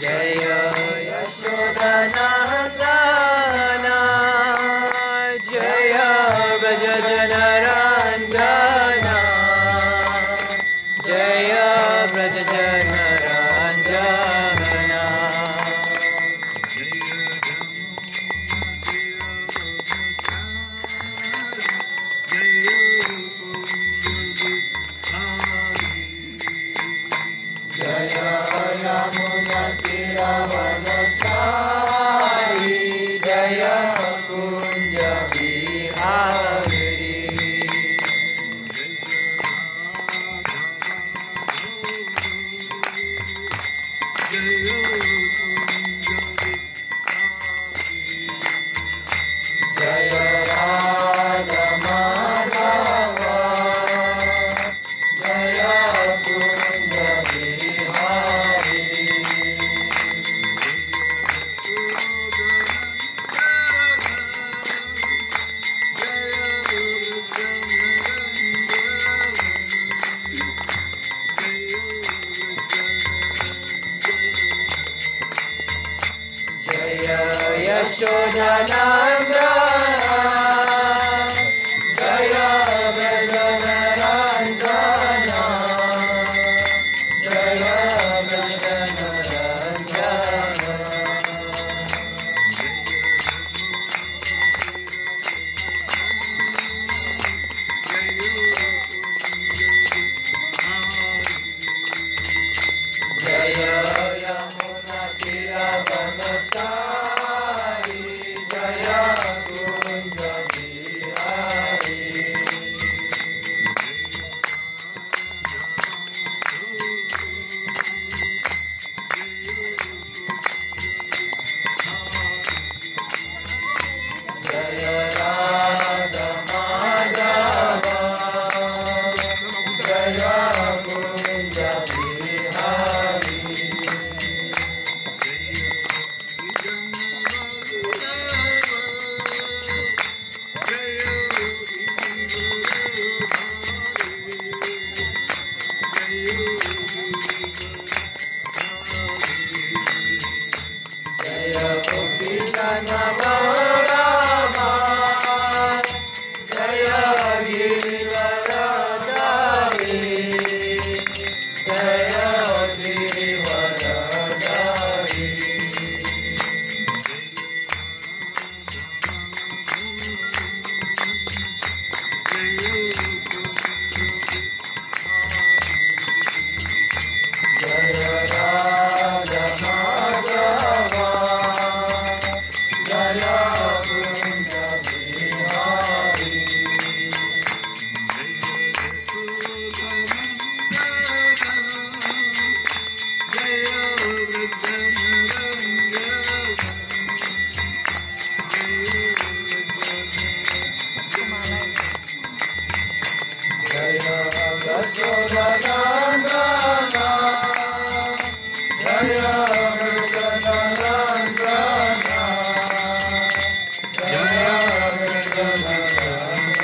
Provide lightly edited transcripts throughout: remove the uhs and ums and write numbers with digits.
जय यशोदनन्दना जय व्रज जनरञ्जना जय व्रज जनरञ्जना जय यमुना तीरवनचारी जय कुञ्ज विहारी जय राधा माधव जय कुञ्ज विहारी जय यशोदनन्दना जय व्रज जनरञ्जना जय व्रज जनरञ्जना जय यमुना तीरवनचारी जय कुञ्ज विहारी जय राधा माधव जय कुञ्ज विहारी जय गोपीजनवल्लभा जय गिरिवरधारी जय गिरिवरधारी जय राधा माधव जय कुञ्ज विहारी जय यशोदनन्दना जय व्रज जनरञ्जना जय व्रज जनरञ्जना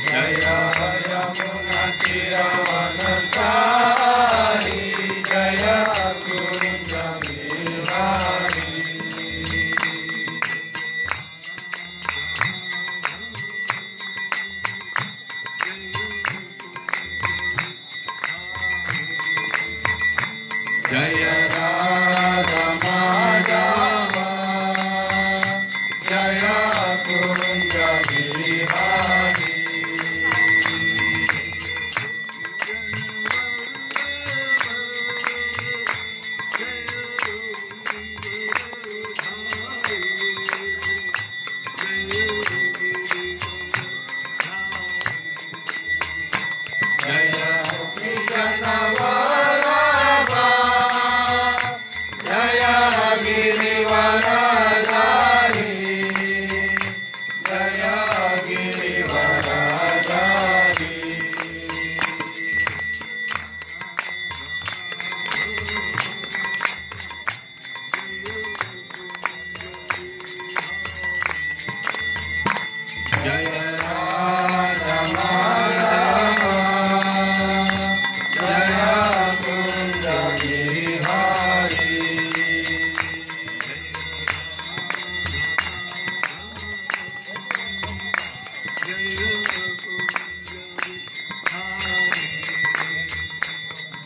जय यमुना तीरवनचारी जय कुञ्ज विहारी जय राधा माधव जय कुञ्ज विहारी जय गोपीजनवल्लभा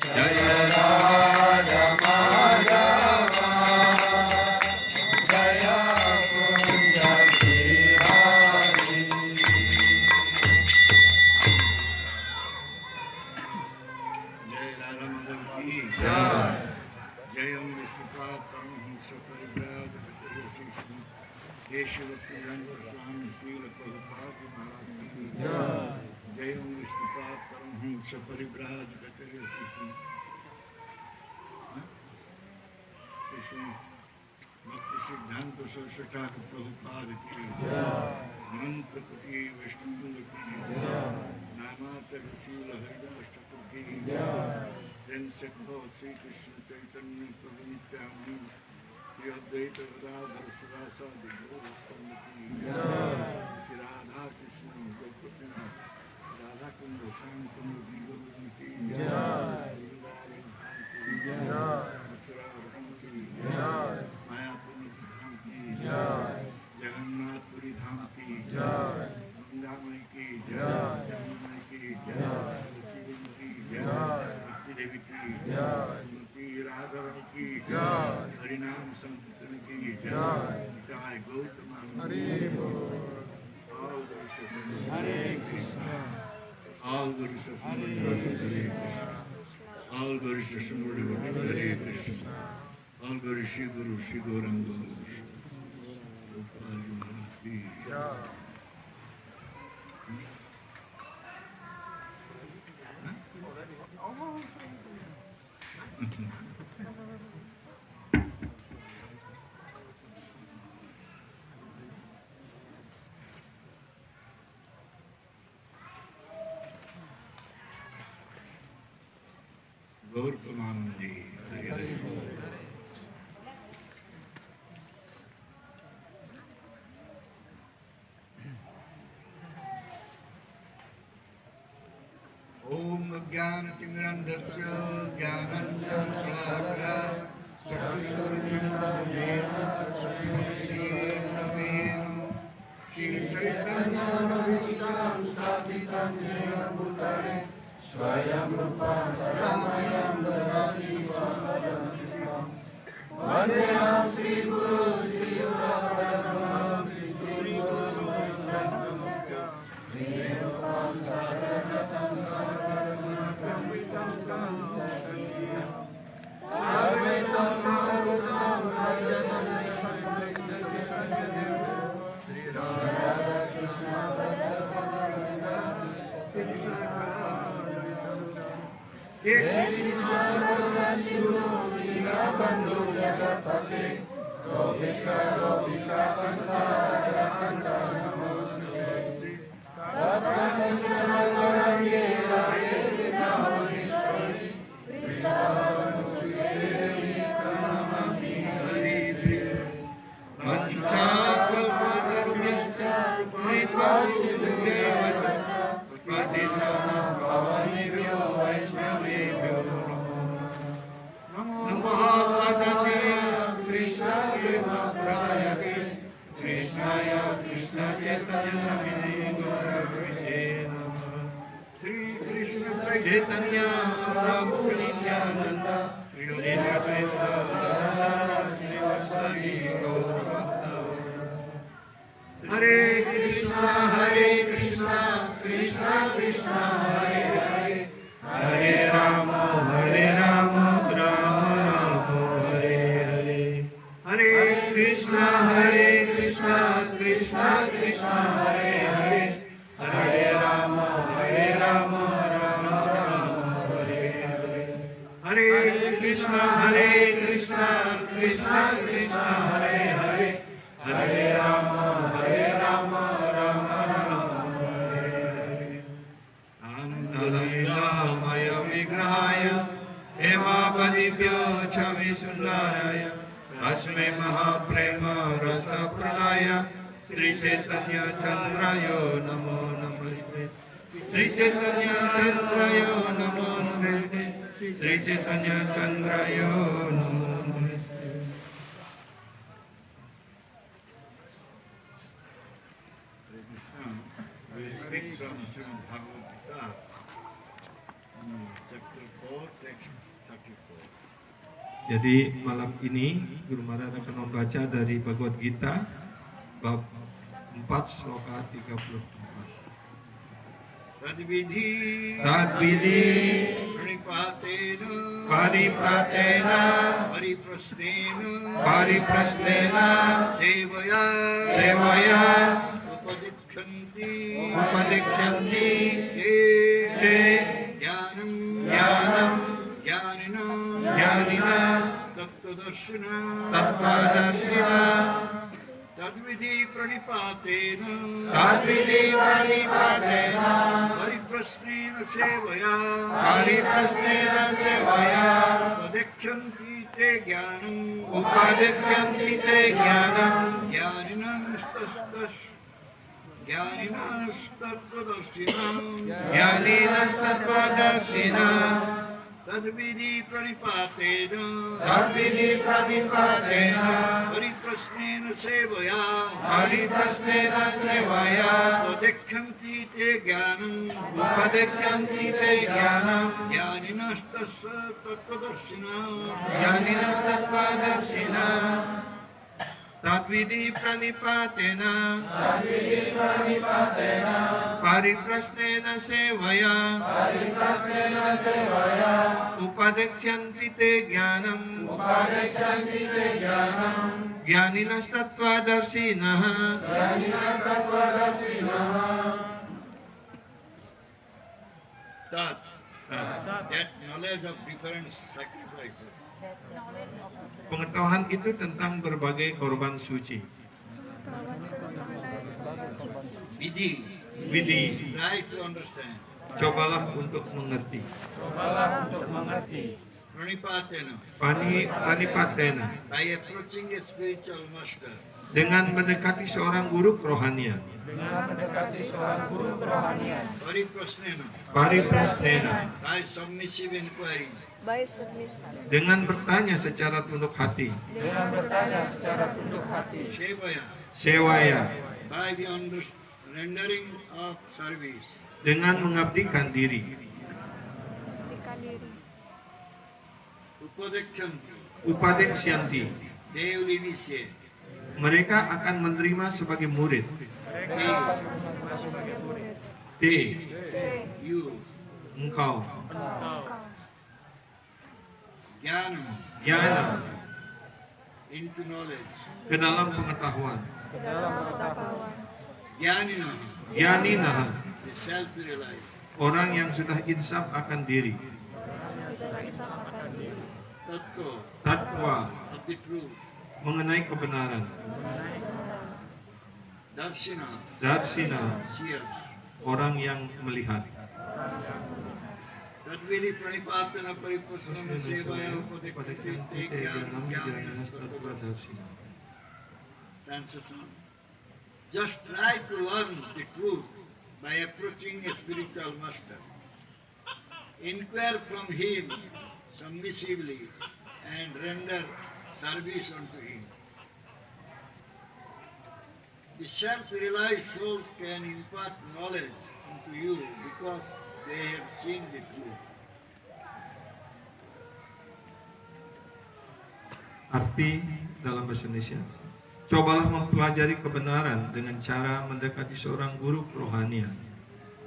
जय राधा माधवा जय कुंज बिहारी। जय राधा माधव की जय। जय ओम विष्णुपाद परमहंस परिव्राज केशव स्वामी श्रील प्रभुपाद महाराज की जय ओम विष्णुपाद परमहंस परिव्राज भक्ति सिद्धांत सरस्वती ठाकुर प्रभुपाद की मंत्र कुटी विष्णु की नामात्र रसूल हरिदास ठाकुर की जन सखो श्री कृष्ण चैतन्य प्रभु नित्यानंद श्री अद्वैत गदाधर शिवासादि गौरवस्तंभ की श्री राधा कृष्ण गोपीनाथ राधा कुंड श्याम कुंड गोविंद की मथुरा धाम की मायापुर धाम की जगन्नाथपुरी धाम की गंगामय की जमुनामय की शिवजी की भक्ति देवी की श्रीमती राधारानी की हरिनाम संकीर्तन की जय गौतम हरे Krishna all Guru Hare Krishna all Guru Hare Krishna all Guru Shri Gauranga गौर प्रमानंदी हरे हरे। ओम ज्ञानतिमिरन्धस्य ज्ञानाञ्जनशलाकया चक्षुरुन्मीलितं येन तस्मै श्रीचैतन्यमनोभीष्टं स्थापितं येन भूतले स्वयं रूपा रामयं ददाति स्वामदन्तिकं वन्देऽहं श्रीगुरो श्रीयुतापदकमलं श्रीगुरुवैष्णवं श्रीरूपं सारनाथं सारनाथं तं सद्गुरुं सर्वैतं सर्वतं भजनं श्री राधा कृष्ण बंधु जगतपते गोपिका गोपिका कंता कंता नमोस्तुते रत्नचंद्र गौरंगे राधे वृंदावनेश्वरी वृषभानुसुते देवी प्रणमामि हरिप्रिये वंशाकल्पतरुभ्यश्च कृपासिन्धुभ्यश्च पतितानां पावनेभ्यो वैष्णवेभ्यो कृष्णाय कृष्ण चैतन्य श्री कृष्ण चैतन्य प्रभु नित्यानंद श्री अद्वैत श्रीवासादि गौरभक्त हरे कृष्णा कृष्णा कृष्णा हरे हरे हरे राम राम राम हरे हरे हरे कृष्णा कृष्णा कृष्णा हरे हरे हरे राम राम राम हरे हरे हरे कृष्णा कृष्णा कृष्णा हरे हरे हरे राम राम राम हरे हरे आनन्दलीलामय विग्रहाय हेमावलिभ्यो च विसुन्दाराय तस्मै महाप्रेम रसप्रदाय श्री चैतन्य चन्द्राय नमो नमस्ते श्री चैतन्य चन्द्राय नमो नमस्ते श्री चैतन्य चन्द्राय नमो नमस्ते। From Srimad Bhagavad Gita, chapter 4, text Jadi malam ini Guru Maharaj akan membaca dari Bhagavad Gita bab 4 sloka 34. Tadvidhi pranipatena pariprasnena sevaya upadikshyanti te jnanam jnanina tattvadarshina Tadvidhi pranipatena pariprasnena sevaya upadikshyanti te jnanam jnaninastatvadarshina Tadvidhi pranipatena pariprasnena sevaya upadikshyanti te jnanam jnaninastatvadarshina Tadvidhi pranipatena pariprasnena sevaya upadikshyanti te jnanam jnaninastatvadarshina that knowledge of different sacrifices. Pengetahuan itu tentang berbagai korban suci. Widhi, Try to understand. cobalah untuk mengerti. Pranipatena, Pranipatena, by approaching a spiritual master, dengan mendekati seorang guru kerohanian. Pariprasnena, Pariprasnena, by submissive inquiry, dengan bertanya secara tunduk hati. Sevaya, Sewaya, by the rendering of service, dengan mengabdikan diri. Upadikshyanti, Devlivisye, mereka akan menerima sebagai murid. T, you, engkau, Jnanam, jnana, into knowledge, ke dalam pengetahuan. Jnanina, Jnanina, the self-realized, orang yang sudah insaf akan diri. Tatwa, of the truth, mengenai kebenaran. Darshina, Darsina, seers, orang yang melihat. Tadvidhi pranipatena pariprasnena sevaya upadikshyanti te jnanam Translation. Just try to learn the truth by approaching a spiritual master. Inquire from him submissively and render service unto him. The self-realized souls can impart knowledge unto you because they have seen the truth. Arti dalam bahasa Indonesia. Cobalah mempelajari kebenaran dengan cara mendekati seorang guru kerohanian.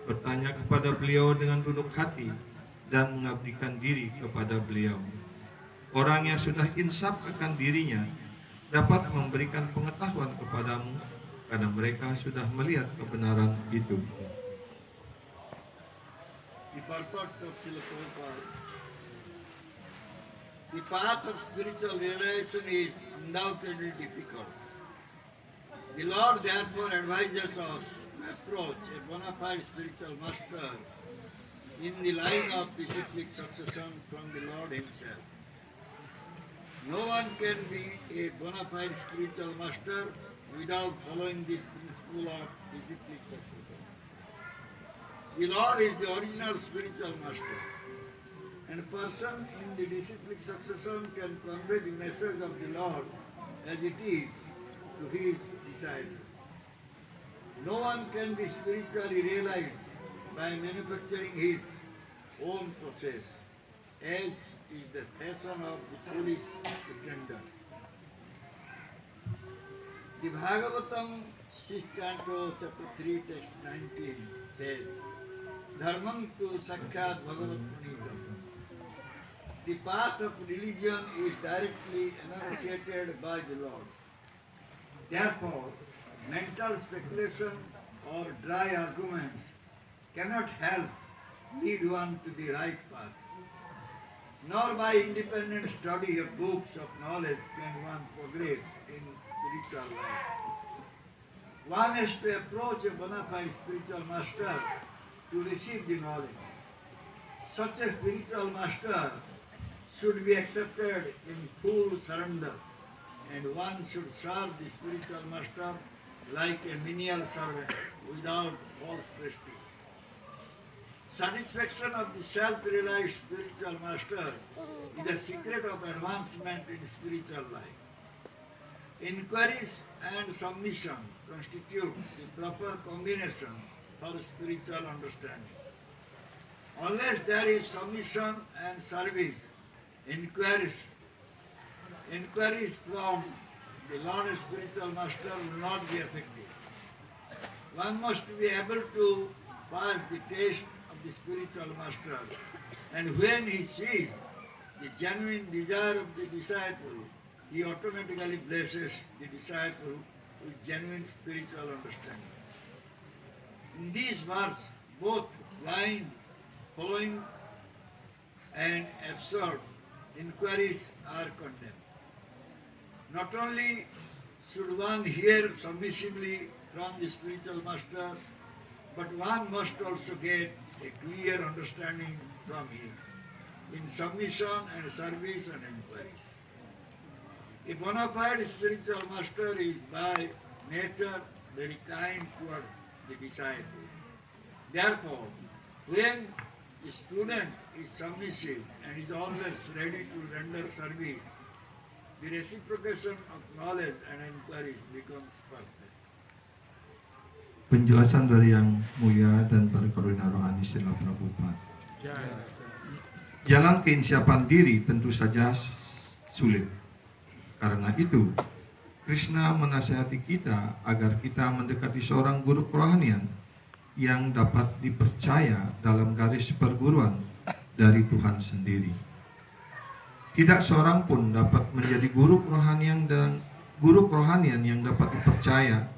Bertanya kepada beliau dengan tunduk hati dan mengabdikan diri kepada beliau. Orang yang sudah insaf akan dirinya dapat memberikan pengetahuan kepadamu karena mereka sudah melihat kebenaran itu. The purport of Srila Prabhupada. The path of spiritual realization is undoubtedly difficult. The Lord therefore advises us to approach a bona fide spiritual master in the line of disciplic succession from the Lord Himself. No one can be a bona fide spiritual master without following this principle of disciplic succession. The Lord is the original spiritual master, and a person in the disciplic succession can convey the message of the Lord as it is to his disciples. No one can be spiritually realized by manufacturing his own process, as is the fashion of the foolish pretenders. The Bhagavatam, 6th canto, chapter 3, text 19 says, Dharmam tu sakkhat bhagavat punitam. The path of religion is directly enunciated by the Lord. Therefore, mental speculation or dry arguments cannot help lead one to the right path. Nor by independent study of books of knowledge can one progress in spiritual life. One has to approach a bona fide spiritual master to receive the knowledge. Such a spiritual master should be accepted in full surrender, and one should serve the spiritual master like a menial servant without false prestige. Satisfaction of the self-realized spiritual master is the secret of advancement in spiritual life. Inquiries and submission constitute the proper combination for spiritual understanding. Unless there is submission and service, inquiries from the Lord spiritual master will not be effective. One must be able to pass the test of the spiritual master, and when he sees the genuine desire of the disciple, he automatically blesses the disciple with genuine spiritual understanding. In these verses, both blind following and absurd inquiries are condemned. Not only should one hear submissively from the spiritual master, but one must also get a clear understanding from him in submission and service and inquiries. A bona fide spiritual master is by nature very kind toward the disciple. Therefore, when the student is submissive and is always ready to render service, the reciprocation of knowledge and inquiries becomes perfect. Penjelasan dari Yang Mulia dan Berkarunia Rohani Srila Prabhupada. Jalan keinsiapan diri tentu saja sulit. Karena itu, Krishna menasihati kita agar kita mendekati seorang guru kerohanian yang dapat dipercaya dalam garis perguruan dari Tuhan sendiri. Tidak seorang pun dapat menjadi guru kerohanian yang dapat dipercaya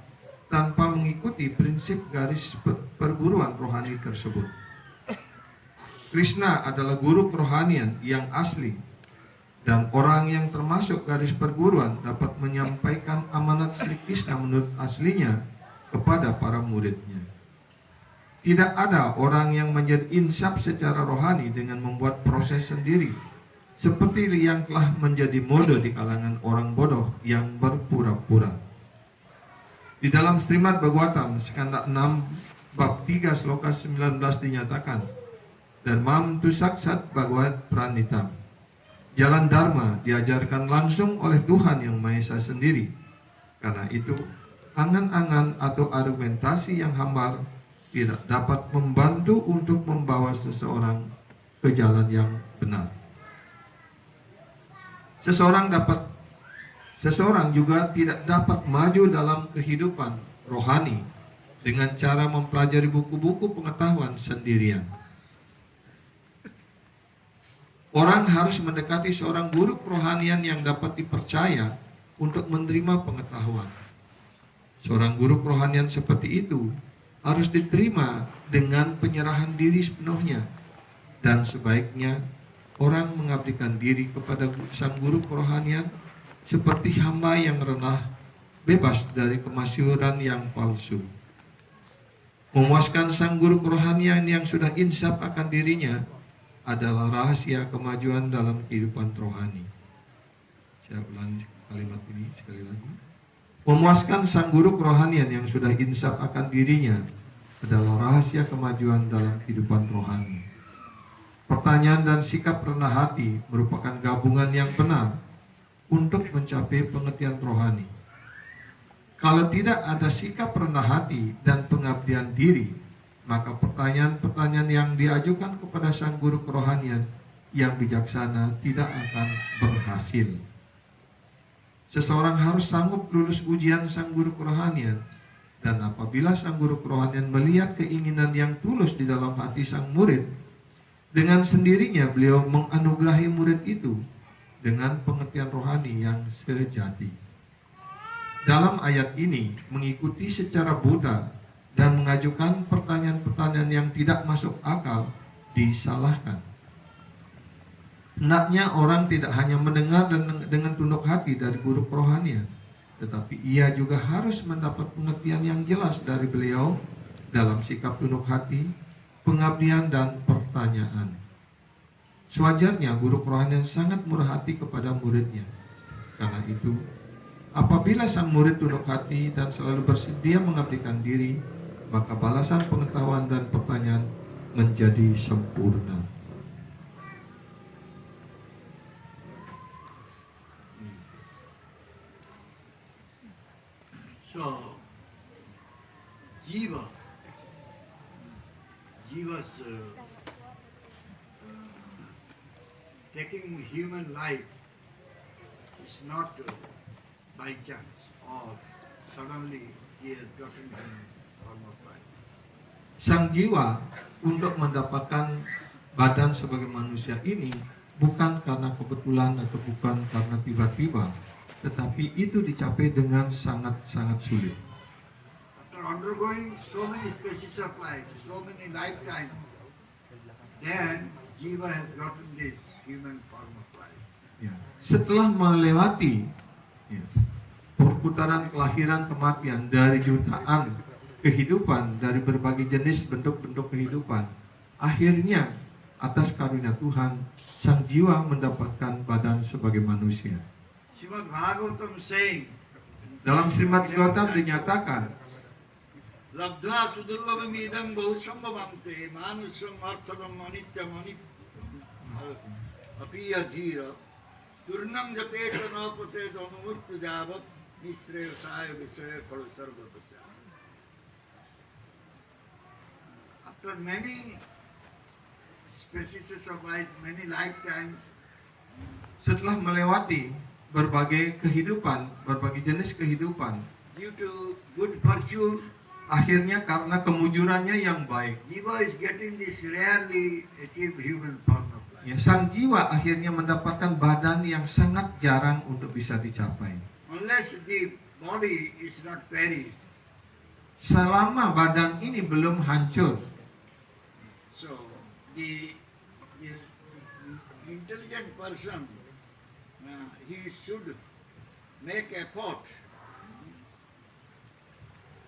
tanpa mengikuti prinsip garis perguruan rohani tersebut. Krishna adalah guru kerohanian yang asli, dan orang yang termasuk garis perguruan dapat menyampaikan amanat Sri Krishna menurut aslinya kepada para muridnya. Tidak ada orang yang menjadi insaf secara rohani dengan membuat proses sendiri, seperti yang telah menjadi mode di kalangan orang bodoh yang berpura-pura. Di dalam Srimad Bhagavatam, skanda 6, bab 3, sloka 19 dinyatakan, Dharmam tu saksat Bhagavat Pranitam. Jalan Dharma diajarkan langsung oleh Tuhan Yang Maha Esa sendiri. Karena itu, angan-angan atau argumentasi yang hambar tidak dapat membantu untuk membawa seseorang ke jalan yang benar. Seseorang juga tidak dapat maju dalam kehidupan rohani dengan cara mempelajari buku-buku pengetahuan sendirian. Orang harus mendekati seorang guru kerohanian yang dapat dipercaya untuk menerima pengetahuan. Seorang guru kerohanian seperti itu harus diterima dengan penyerahan diri sepenuhnya, dan sebaiknya orang mengabdikan diri kepada sang guru kerohanian seperti hamba yang rendah, bebas dari kemasyhuran yang palsu. Memuaskan sang guru kerohanian yang sudah insaf akan dirinya adalah rahasia kemajuan dalam kehidupan rohani. Saya ulangi kalimat ini sekali lagi. Memuaskan sang guru kerohanian yang sudah insaf akan dirinya adalah rahasia kemajuan dalam kehidupan rohani. Pertanyaan dan sikap rendah hati merupakan gabungan yang benar untuk mencapai pengertian rohani. Kalau tidak ada sikap rendah hati dan pengabdian diri, maka pertanyaan-pertanyaan yang diajukan kepada sang guru kerohanian yang bijaksana tidak akan berhasil. Seseorang harus sanggup lulus ujian sang guru kerohanian, dan apabila sang guru kerohanian melihat keinginan yang tulus di dalam hati sang murid, dengan sendirinya beliau menganugerahi murid itu dengan pengertian rohani yang sejati. Dalam ayat ini, mengikuti secara Buddha dan mengajukan pertanyaan-pertanyaan yang tidak masuk akal disalahkan. Hendaknya orang tidak hanya mendengar dengan tunduk hati dari guru kerohanian, tetapi ia juga harus mendapat pengertian yang jelas dari beliau dalam sikap tunduk hati, pengabdian, dan pertanyaan. Sewajarnya guru kerohanian sangat murah hati kepada muridnya. Karena itu, apabila sang murid tunduk hati dan selalu bersedia mengabdikan diri, maka balasan pengetahuan dan pertanyaan menjadi sempurna. So, Jiva's taking human life is not by chance or suddenly he has gotten the form of life. Sang jiwa untuk mendapatkan badan sebagai manusia ini bukan karena kebetulan atau bukan karena tiba-tiba, tetapi itu dicapai dengan sangat-sangat sulit. After undergoing so many species of life, so many lifetimes, then Jiva has gotten this human form of life. Ya. Setelah melewati perputaran kelahiran kematian dari jutaan kehidupan, dari berbagai jenis bentuk-bentuk kehidupan, akhirnya atas karunia Tuhan, sang jiwa mendapatkan badan sebagai manusia. Srimad Bhagavatam saying, Dalam Srimad Bhagavatam dinyatakan, Labdha sudurlabam idam bahusambhavante manusam artham anityam apiya dhira turnam jate kanapate dhanumurtu javat nishreyasaya visaya phalu sarvapasya. After many species of life, many lifetimes, setelah melewati berbagai kehidupan, berbagai jenis kehidupan, due to good fortune, akhirnya karena kemujurannya yang baik, Jiva is getting this rarely achieved human form of life. ya, sang jiwa akhirnya mendapatkan badan yang sangat jarang untuk bisa dicapai. Unless the body is not perished. Selama badan ini belum hancur, So, the intelligent person, he should make effort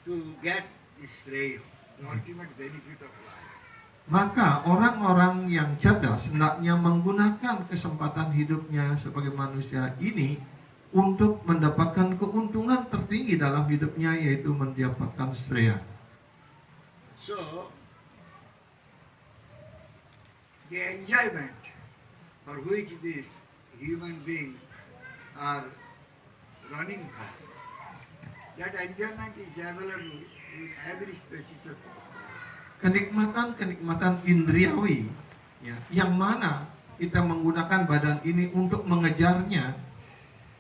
to get the Shreya, the ultimate benefit of life. maka orang-orang yang cerdas hendaknya menggunakan kesempatan hidupnya sebagai manusia ini untuk mendapatkan keuntungan tertinggi dalam hidupnya, yaitu mendapatkan Shreya. So, the enjoyment for which these human beings are running for, that enjoyment is available in every species of life. Kenikmatan indriawi, ya, yang mana kita menggunakan badan ini untuk mengejarnya,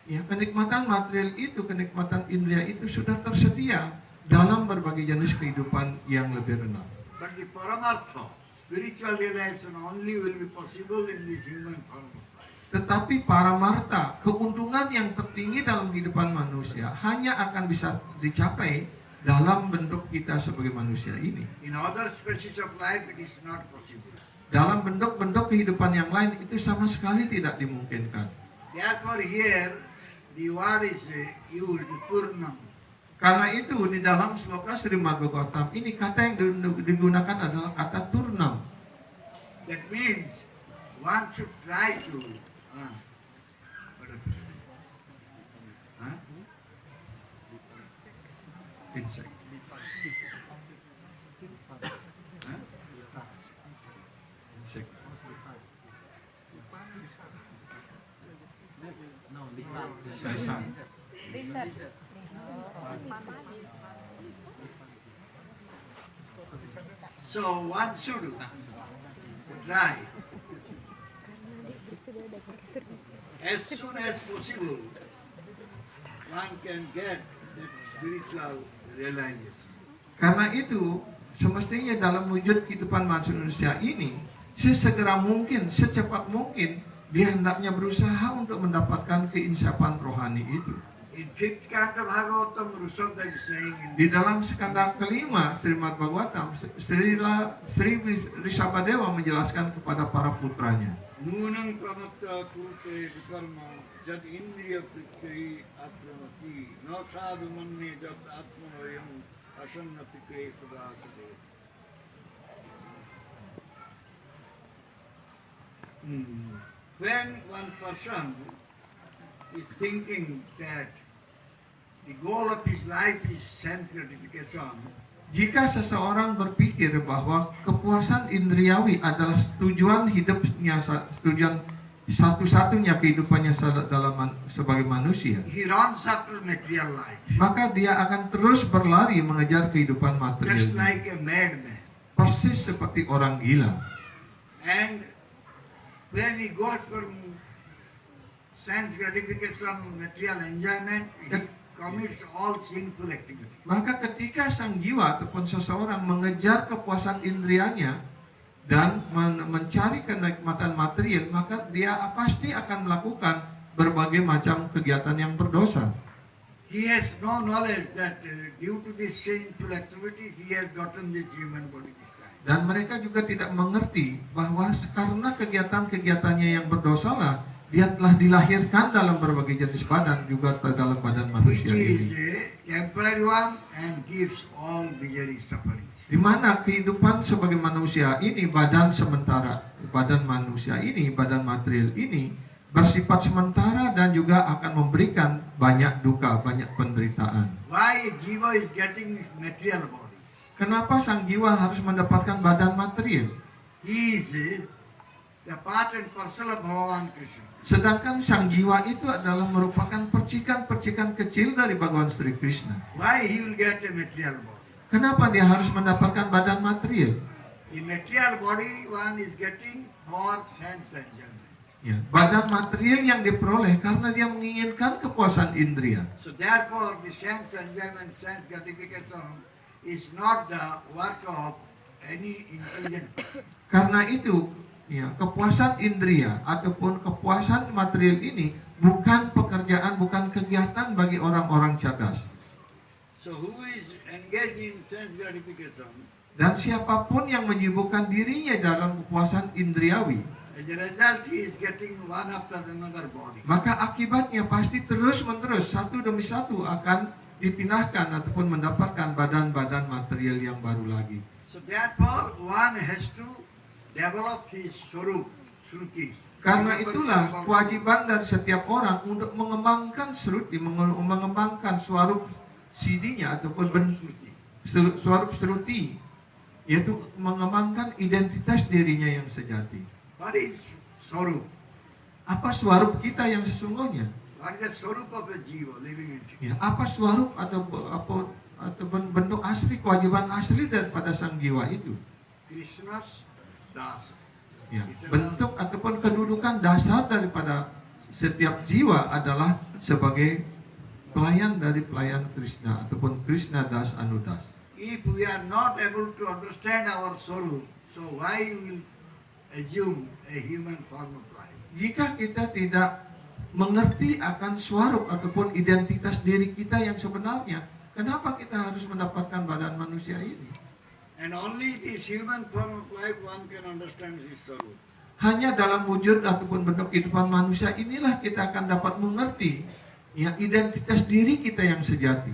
ya, kenikmatan material itu, kenikmatan indria itu sudah tersedia dalam berbagai jenis kehidupan yang lebih rendah. But the Paramartha, spiritual realization only will be possible in this human form of life. Tetapi paramarta, keuntungan yang tertinggi dalam kehidupan manusia, hanya akan bisa dicapai dalam bentuk kita sebagai manusia ini. In other species of life, it is not possible. Dalam bentuk-bentuk kehidupan yang lain itu sama sekali tidak dimungkinkan. Therefore, here the word is used, Purnam. Karena itu di dalam sloka Srimad Bhagavatam ini kata yang digunakan adalah kata Turnam. That means one should try to Insect. Insect. Sesat. So one should try as soon as possible, one can get that spiritual realization. Karena itu, semestinya dalam wujud kehidupan manusia ini, sesegera mungkin, secepat mungkin, dia hendaknya berusaha untuk mendapatkan keinsapan rohani itu. In 5th canto Bhagavatam, Rishabdev is saying Di dalam skanda kelima Srimad Bhagavatam, Sri Rishabhadewa menjelaskan kepada para putranya, Nunang pramatta kurte vikarma jad indriya pritte atmati na sadhu manne jad atmanoyam asanna pitre sadasade. When one person is thinking that the goal of his life is sense gratification, jika seseorang berpikir bahwa kepuasan indriawi adalah tujuan hidupnya, tujuan satu-satunya kehidupannya sebagai manusia, he runs after material life, maka dia akan terus berlari mengejar kehidupan just material, like a madman. persis seperti orang gila. And when he goes for sense gratification, material enjoyment, he commits all sinful activities. Maka ketika sang jiwa ataupun seseorang mengejar kepuasan indrianya dan mencari kenikmatan material, maka dia pasti akan melakukan berbagai macam kegiatan yang berdosa. He has no knowledge that due to these sinful activities, he has gotten this human body this time. Dan mereka juga tidak mengerti bahwa karena kegiatan-kegiatannya yang berdosa lah, dia telah dilahirkan dalam berbagai jenis badan, juga dalam badan Which manusia is ini. a temporary one and gives all misery sufferings. Di mana kehidupan sebagai manusia ini, badan sementara, badan manusia ini, badan material ini bersifat sementara dan juga akan memberikan banyak duka, banyak penderitaan. Why jiva is getting material body? Kenapa sang jiwa harus mendapatkan badan material? He is the part and parcel of Bhagavan Krishna. Sedangkan sang jiwa itu adalah merupakan percikan-percikan kecil dari Bhagawan Sri Krishna. Why he will get a material body? Kenapa dia harus mendapatkan badan material? The material body one is getting for sense enjoyment. Ya, badan material yang diperoleh karena dia menginginkan kepuasan indria. So therefore the sense enjoyment, sense gratification is not the work of any intelligent person. Karena itu, ya, kepuasan indria ataupun kepuasan material ini bukan pekerjaan, bukan kegiatan bagi orang-orang cerdas. So who is engaged in sense gratification, Dan siapapun yang menyibukkan dirinya dalam kepuasan indriawi, as a result he is getting one after another body. maka akibatnya pasti terus-menerus satu demi satu akan dipindahkan ataupun mendapatkan badan-badan material yang baru lagi. So therefore one has to develop his swarup, srutis. Karena itulah kewajiban dari setiap orang untuk mengembangkan sruti, mengembangkan swarup sidinya ataupun swarup sruti, yaitu mengembangkan identitas dirinya yang sejati. What is swarup? Apa swarup kita yang sesungguhnya? What is the swarup of a jiva living entity? Ya, apa swarup atau bentuk asli, kewajiban asli daripada sang jiwa itu? Krishna's das. Ya, bentuk ataupun kedudukan dasar daripada setiap jiwa adalah sebagai pelayan dari pelayan Krishna ataupun Krishna das anudas. If we are not able to understand our swarup, so why we will assume a human form of life? Jika kita tidak mengerti akan swarup ataupun identitas diri kita yang sebenarnya, kenapa kita harus mendapatkan badan manusia ini? And only this human form of life one can understand his swarup. Hanya dalam wujud ataupun bentuk kehidupan manusia inilah kita akan dapat mengerti ya identitas diri kita yang sejati.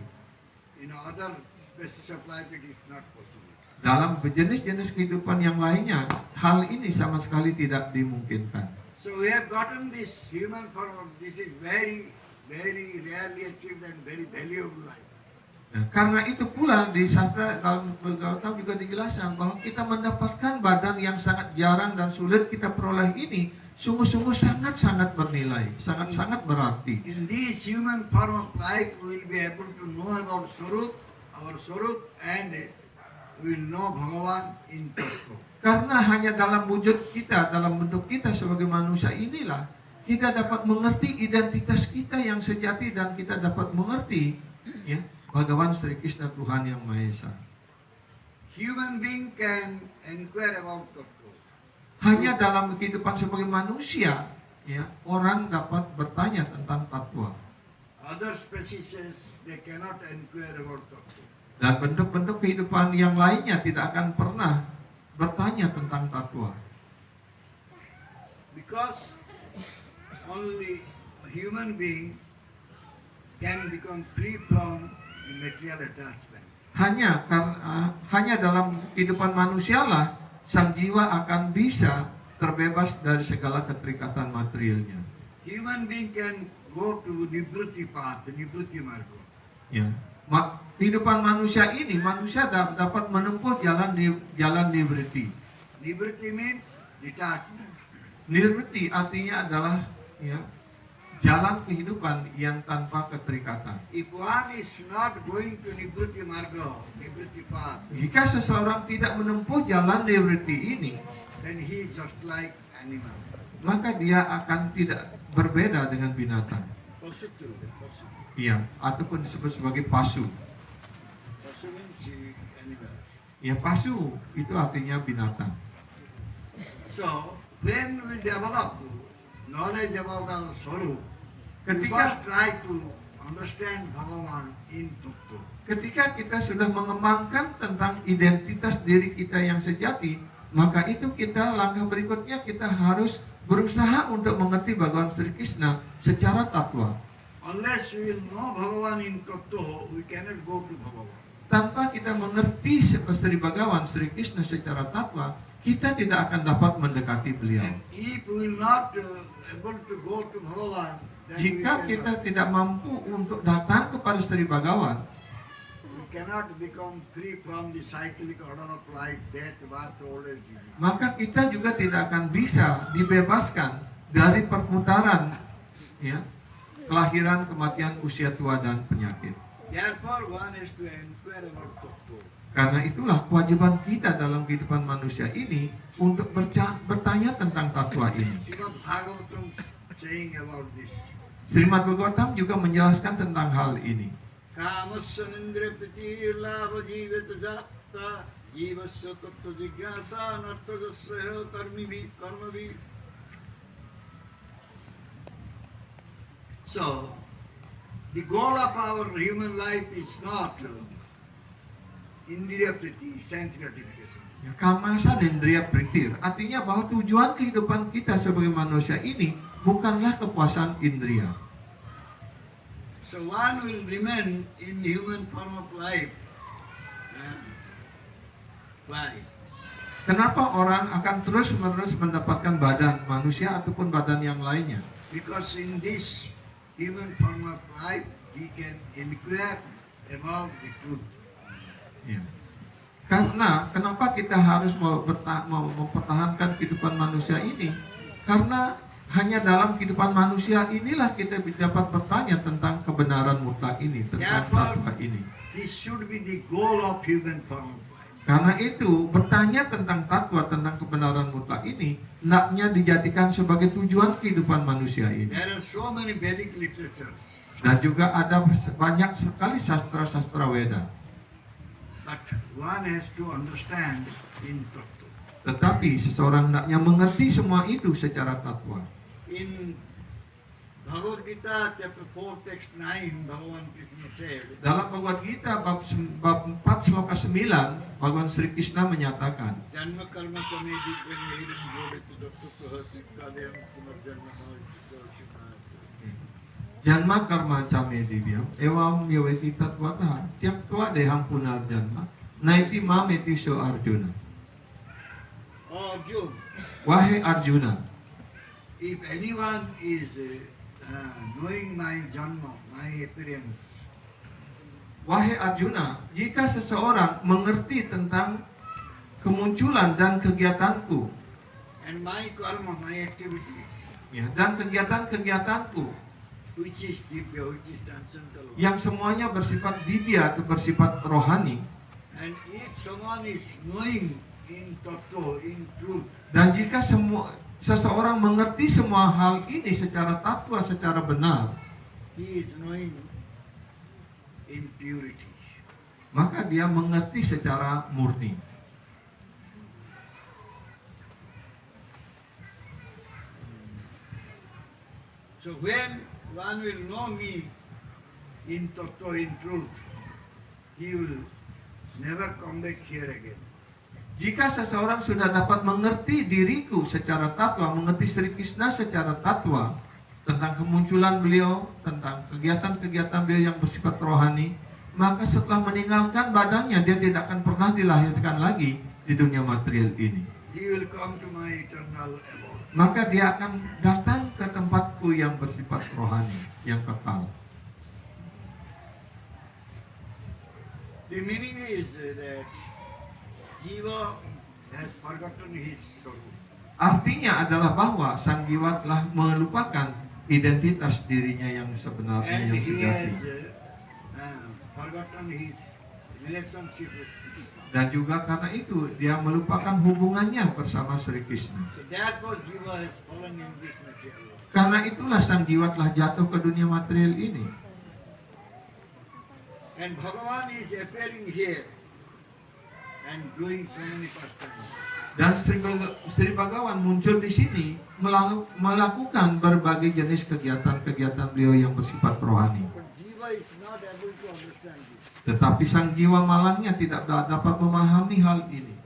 In other species of life it is not possible. Dalam jenis-jenis kehidupan yang lainnya, hal ini sama sekali tidak dimungkinkan. So we have gotten this human form of, this is very, very rarely achieved and very valuable life. Nah, karena itu pula di sastra dalam Bhagavatam juga dijelaskan bahwa kita mendapatkan badan yang sangat jarang dan sulit kita peroleh ini sungguh-sungguh sangat-sangat bernilai, sangat-sangat berarti. In this human form of life we will be able to know about our swarup, and we will know Bhagavan in Tattva. Karena hanya dalam wujud kita, dalam bentuk kita sebagai manusia inilah kita dapat mengerti identitas kita yang sejati dan kita dapat mengerti ya Bhagawan Sri Krishna Tuhan yang Maha Esa. Human being can inquire about Tattva. Hanya dalam kehidupan sebagai manusia ya orang dapat bertanya tentang tatwa. Other species, they cannot inquire about Tattva. Dan bentuk-bentuk kehidupan yang lainnya tidak akan pernah bertanya tentang tatwa. Because only a human being can become free from the material attachment. Hanya dalam kehidupan manusialah sang jiwa akan bisa terbebas dari segala keterikatan materialnya. Human being can go to Nivritti path, Nivritti marga. Ya. Kehidupan manusia ini, manusia dapat menempuh jalan nivritti. Nivritti means detachment. Nivritti artinya adalah ya, jalan kehidupan yang tanpa keterikatan. If one is not going to Nivritti marga, Nivritti path, Jika seseorang tidak menempuh jalan nivritti ini, then he is just like animal. maka dia akan tidak berbeda dengan binatang. Pasu. Iya, ataupun disebut sebagai pasu. Pasu means animal. Ya, pasu itu artinya binatang. So, when we develop knowledge about our soul, we Ketika must try to understand Bhagavan in Tattva. ketika kita sudah mengembangkan tentang identitas diri kita yang sejati, maka itu kita langkah berikutnya kita harus berusaha untuk mengerti Bhagawan Sri Krishna secara tatwa. Unless we will know Bhagavan in Tattva, we cannot go to Bhagavan. Tanpa kita mengerti Sri Bhagawan Sri Krishna secara tatwa, kita tidak akan dapat mendekati beliau. And if we will not able to go to Bhagavan, then Jika kita tidak mampu untuk datang kepada Sri Bhagawan, we cannot become free from the cyclic order of life, death, birth, old age, disease. maka kita juga tidak akan bisa dibebaskan dari perputaran ya, kelahiran, kematian, usia tua, dan penyakit. Therefore, one has to inquire about Tattva. Karena itulah kewajiban kita dalam kehidupan manusia ini untuk bertanya tentang tatwa ini. Srimad Bhagavatam saying about this. Srimad Bhagavatam juga menjelaskan tentang hal ini. Kamasya nindriya pratir labha jivat jata jivasya tattva jigyasa nartajasya karmavi. So, the goal of our human life is not indriya priti, sense gratification. Ya, Kamasa Nindriya Pritir artinya bahwa tujuan kehidupan kita sebagai manusia ini bukanlah kepuasan indria. So one will remain in human form of life. Why? Kenapa orang akan terus-menerus mendapatkan badan manusia ataupun badan yang lainnya? Because in this human form of life, we can inquire about the truth. Ya. Karena kenapa kita harus mempertahankan kehidupan manusia ini? Karena hanya dalam kehidupan manusia inilah kita dapat bertanya tentang kebenaran mutlak ini, tentang tatwa ini. This should be the goal of human form of life. Karena itu, bertanya tentang tatwa, tentang kebenaran mutlak ini, hendaknya dijadikan sebagai tujuan kehidupan manusia ini. There are so many Vedic literatures, Dan juga ada banyak sekali sastra-sastra Weda. but one has to understand in Tattva. Tetapi seseorang hendaknya mengerti semua itu secara tatwa. In Bhagavad Gita chapter 4 text 9, Bhagavan Krishna said, Dalam Bhagavad Gita bab 4 sloka 9, Bhagawan Sri Krishna menyatakan, Janma karma samedi kwenyehirim jodetu doktu kohati kadeyam pumarjanma mahajitoshimahat. Janma karma came divyam, evam yaweti tatvatah, tyaktva deham punarjanma, naiti mameti so Arjuna. Oh Arjuna, Wahai Arjuna, if anyone is knowing my janma, my appearance, wahai Arjuna, jika seseorang mengerti tentang kemunculan dan kegiatanku, and my karma, my activities, ya, dan kegiatan-kegiatanku, which is divya, which is transcendental, yang semuanya bersifat dibya atau bersifat rohani, and if someone is knowing in tattva, in truth, dan jika seseorang mengerti semua hal ini secara tatwa, secara benar, he is knowing in purity. maka dia mengerti secara murni. So when one will know me in tattva, in truth, he will never come back here again. Jika seseorang sudah dapat mengerti diriku secara tatwa, mengerti Sri Krishna secara tatwa, tentang kemunculan beliau, tentang kegiatan-kegiatan beliau yang bersifat rohani, maka setelah meninggalkan badannya, dia tidak akan pernah dilahirkan lagi di dunia material ini. He will come to my eternal abode. Maka dia akan datang ke tempatku yang bersifat rohani, yang kekal. The meaning is that Jiva has forgotten his soul. Artinya adalah bahwa sang jiwa telah melupakan identitas dirinya yang sebenarnya, And yang he sejati. has forgotten his relationship with Krishna. Dan juga karena itu dia melupakan hubungannya bersama Sri Krishna. So therefore Jiva has fallen in this material world. Karena itulah sang jiwa telah jatuh ke dunia material ini. And Bhagavan is appearing here and doing so many pastimes. Dan Sri Bhagawan muncul di sini melakukan berbagai jenis kegiatan-kegiatan beliau yang bersifat rohani. But Jiva is not able to understand this. Tetapi sang jiwa malangnya tidak dapat memahami hal ini.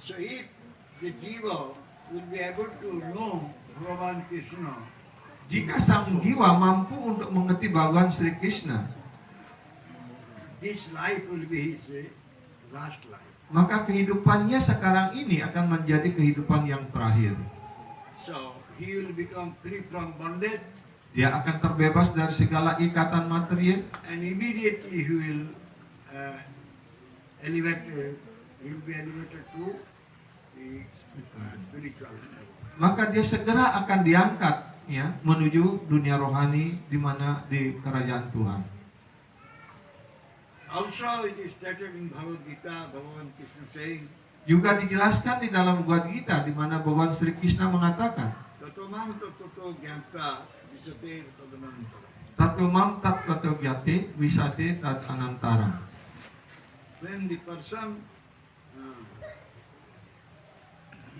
So if the Jiva will be able to know Bhagavan Krishna, Jika sang jiwa mampu untuk mengerti Bhagawan Sri Krishna, this life will be his last life. maka kehidupannya sekarang ini akan menjadi kehidupan yang terakhir. So he will become free from bondage, Dia akan terbebas dari segala ikatan material, and immediately he will he will be elevated to the spiritual level. maka dia segera akan diangkat ya menuju dunia rohani di mana di kerajaan Tuhan. Also it is stated in Bhagavad Gita, Bhagavan Krishna saying, Juga dijelaskan di dalam Bhagavad Gita di mana Bhagawan Sri Krishna mengatakan, Tatomam tato gyanta visate tadanantara. Tatumam tat tato gyate wisate tat anantara. When the person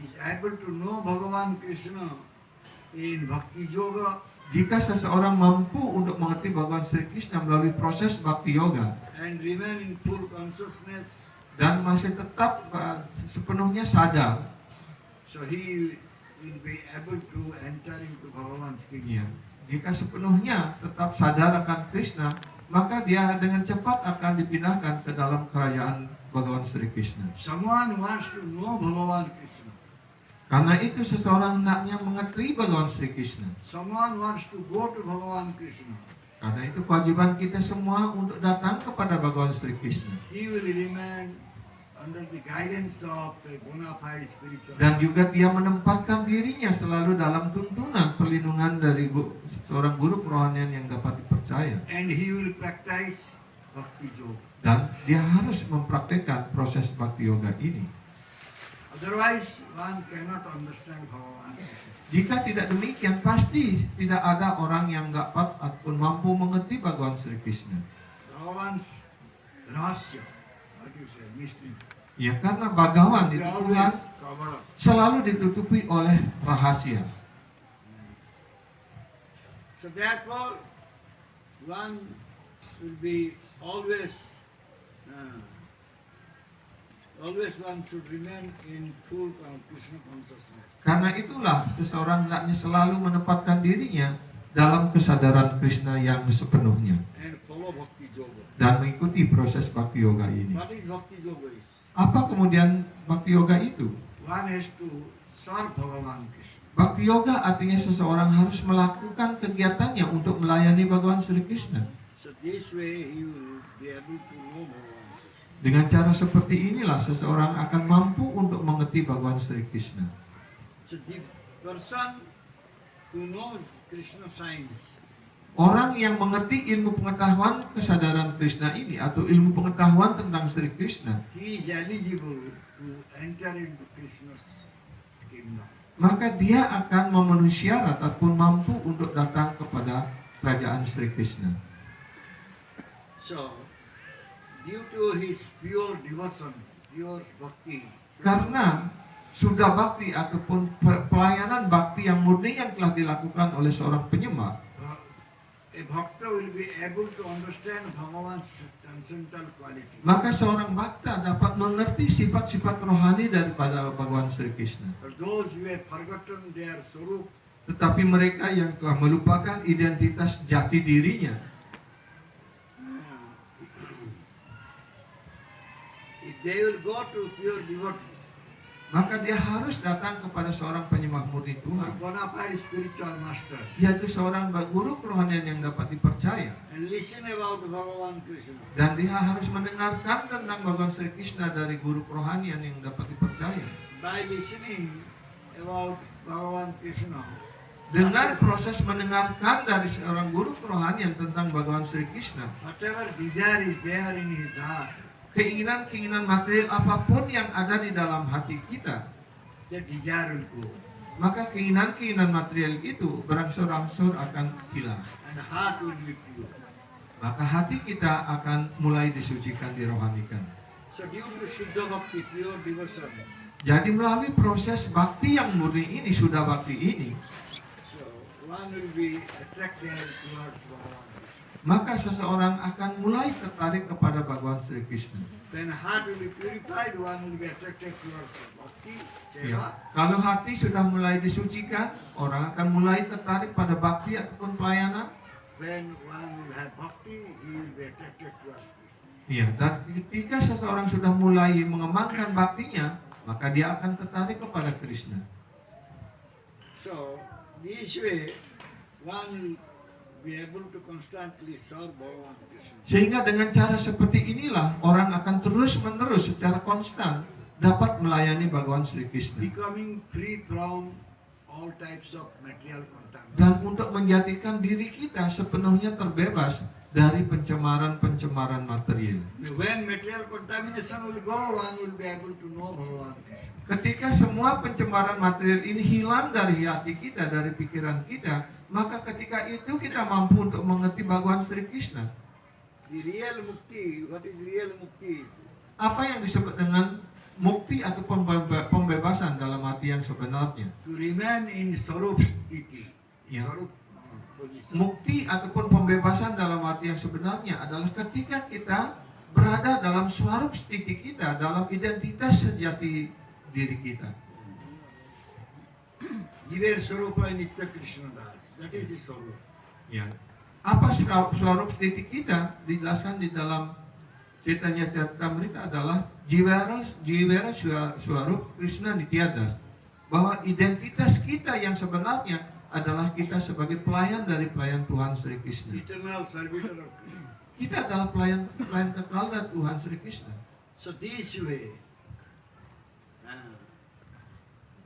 is able to know Bhagavan Krishna in Bhakti Yoga Jika seseorang mampu untuk mengerti Bhagawan Sri Krishna melalui proses Bhakti Yoga and remain in full consciousness, dan masih tetap sepenuhnya sadar, so he will be able to enter into Bhagavan's kingdom. ya, jika sepenuhnya tetap sadar akan Krishna, maka dia dengan cepat akan dipindahkan ke dalam kerajaan Bhagawan Sri Krishna. Someone wants to know Bhagavan Krishna. Karena itu seseorang hendaknya mengerti Bhagawan Sri Krishna. Someone wants to go to Bhagavan Krishna. Karena itu kewajiban kita semua untuk datang kepada Bhagawan Sri Krishna. He will remain under the guidance of a bona fide spiritual. Dan juga dia menempatkan dirinya selalu dalam tuntunan perlindungan dari seorang guru kerohanian yang dapat dipercaya. And he will practice Bhakti Yoga. Dan dia harus mempraktekkan proses Bhakti Yoga ini. Otherwise, one cannot understand Bhagavan Krishna. Jika tidak demikian, pasti tidak ada orang yang dapat ataupun mampu mengerti Bhagawan Sri Krishna. Bhagavan's rahasya, what you say, mystery, Ya, karena Bhagawan they itu always Tuhan cover up. selalu ditutupi oleh rahasia. So therefore, one will be always one should remain in full Krishna consciousness. Karena itulah seseorang hendaknya selalu menempatkan dirinya dalam kesadaran Krishna yang sepenuhnya And follow Bhakti Yoga. dan mengikuti proses Bhakti Yoga ini. What is Bhakti Yoga is? Apa kemudian Bhakti Yoga itu? One has to serve Bhagavan Krishna. Bhakti Yoga artinya seseorang harus melakukan kegiatannya untuk melayani Bhagawan Sri Krishna. So this way he will be able to know Bhagavan Krishna. Dengan cara seperti inilah seseorang akan mampu untuk mengerti Bhagawan Sri Krishna. So the person who knows Krishna science, Orang yang mengerti ilmu pengetahuan kesadaran Krishna ini atau ilmu pengetahuan tentang Sri Krishna, he is eligible to enter into Krishna's kingdom. maka dia akan memenuhi syarat ataupun mampu untuk datang kepada kerajaan Sri Krishna. So, due to his pure devotion, pure bhakti, Karena sudah bakti ataupun pelayanan bakti yang murni yang telah dilakukan oleh seorang penyembah, a bhakta will be able to understand Bhagavan's transcendental quality. maka seorang bhakta dapat mengerti sifat-sifat rohani daripada Bhagawan Sri Krishna. For those who have forgotten their swarup, Tetapi mereka yang telah melupakan identitas jati dirinya, if they will go to pure devotee, maka dia harus datang kepada seorang penyembah murni or Tuhan, bona fide spiritual master, yaitu seorang guru kerohanian yang dapat dipercaya. and listen about Bhagavan Krishna. Dan dia harus mendengarkan tentang Bhagawan Sri Krishna dari guru kerohanian yang dapat dipercaya. By listening about Bhagavan Krishna, Dengan proses mendengarkan dari seorang guru kerohanian tentang Bhagawan Sri Krishna, whatever desire is there in his heart, keinginan-keinginan material apapun yang ada di dalam hati kita, that desire will go, maka keinginan-keinginan material itu berangsur-angsur akan hilang. and the heart will be pure. Maka hati kita akan mulai disucikan, dirohanikan. So due to Shuddha Bhakti, pure devotion, Jadi melalui proses bakti yang murni ini, sudah bakti ini, so one will be attracted towards Bhagavan Krishna. maka seseorang akan mulai tertarik kepada Bhagawan Sri Krishna. When heart will be purified, one will be attracted towards Bhakti, Ya. Seva. Kalau hati sudah mulai disucikan, orang akan mulai tertarik pada bakti ataupun pelayanan. When one will have Bhakti, he will be attracted towards Krishna. Ya, dan ketika seseorang sudah mulai mengembangkan baktinya, maka dia akan tertarik kepada Krishna. So, this way, one will be able to constantly serve Bhagavan Krishna. Sehingga dengan cara seperti inilah orang akan terus-menerus secara konstan dapat melayani Bhagawan Sri Krishna. Becoming free from all types of material contamination. Dan untuk menjadikan diri kita sepenuhnya terbebas dari pencemaran-pencemaran material. When material contamination will go, one will be able to know Bhagavan Krishna. Ketika semua pencemaran material ini hilang dari hati kita, dari pikiran kita, maka ketika itu kita mampu untuk mengerti Bhagawan Sri Krishna. The real mukti, what is real mukti? Apa yang disebut dengan mukti atau pembebasan dalam arti yang sebenarnya. To remain in Sarup Sthiti. Ya. Sarup position. Mukti ataupun pembebasan dalam arti yang sebenarnya adalah ketika kita berada dalam swarup stiti kita, dalam identitas sejati diri kita. Jiver Sarupa Nitya Krishna Das. That is the Sarup. Ya. Apa swarup stiti kita dijelaskan di dalam Chaitanya Charitamrita adalah Jivera Swarup Krishna Nityadas, bahwa identitas kita yang sebenarnya adalah kita sebagai pelayan dari pelayan Tuhan Sri Krishna. Eternal servitor of Krishna. Kita adalah pelayan kekal dari Tuhan Sri Krishna. So this way,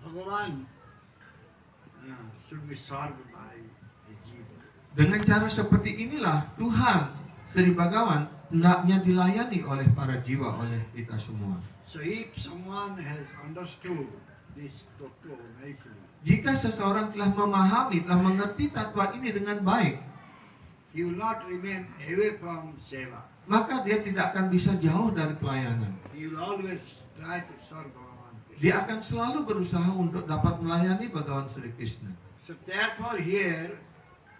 Bhagavan should be served by the Jiva. Dengan cara seperti inilah Tuhan Sri Bhagawan hendaknya dilayani oleh para jiwa, oleh kita semua. So if someone has understood this tattva nicely, Jika seseorang telah memahami, telah mengerti tatwa ini dengan baik, he will not remain away from seva. maka dia tidak akan bisa jauh dari pelayanan. He will always try to serve Bhagavan Krishna. Dia akan selalu berusaha untuk dapat melayani Bhagawan Sri Krishna. So therefore here,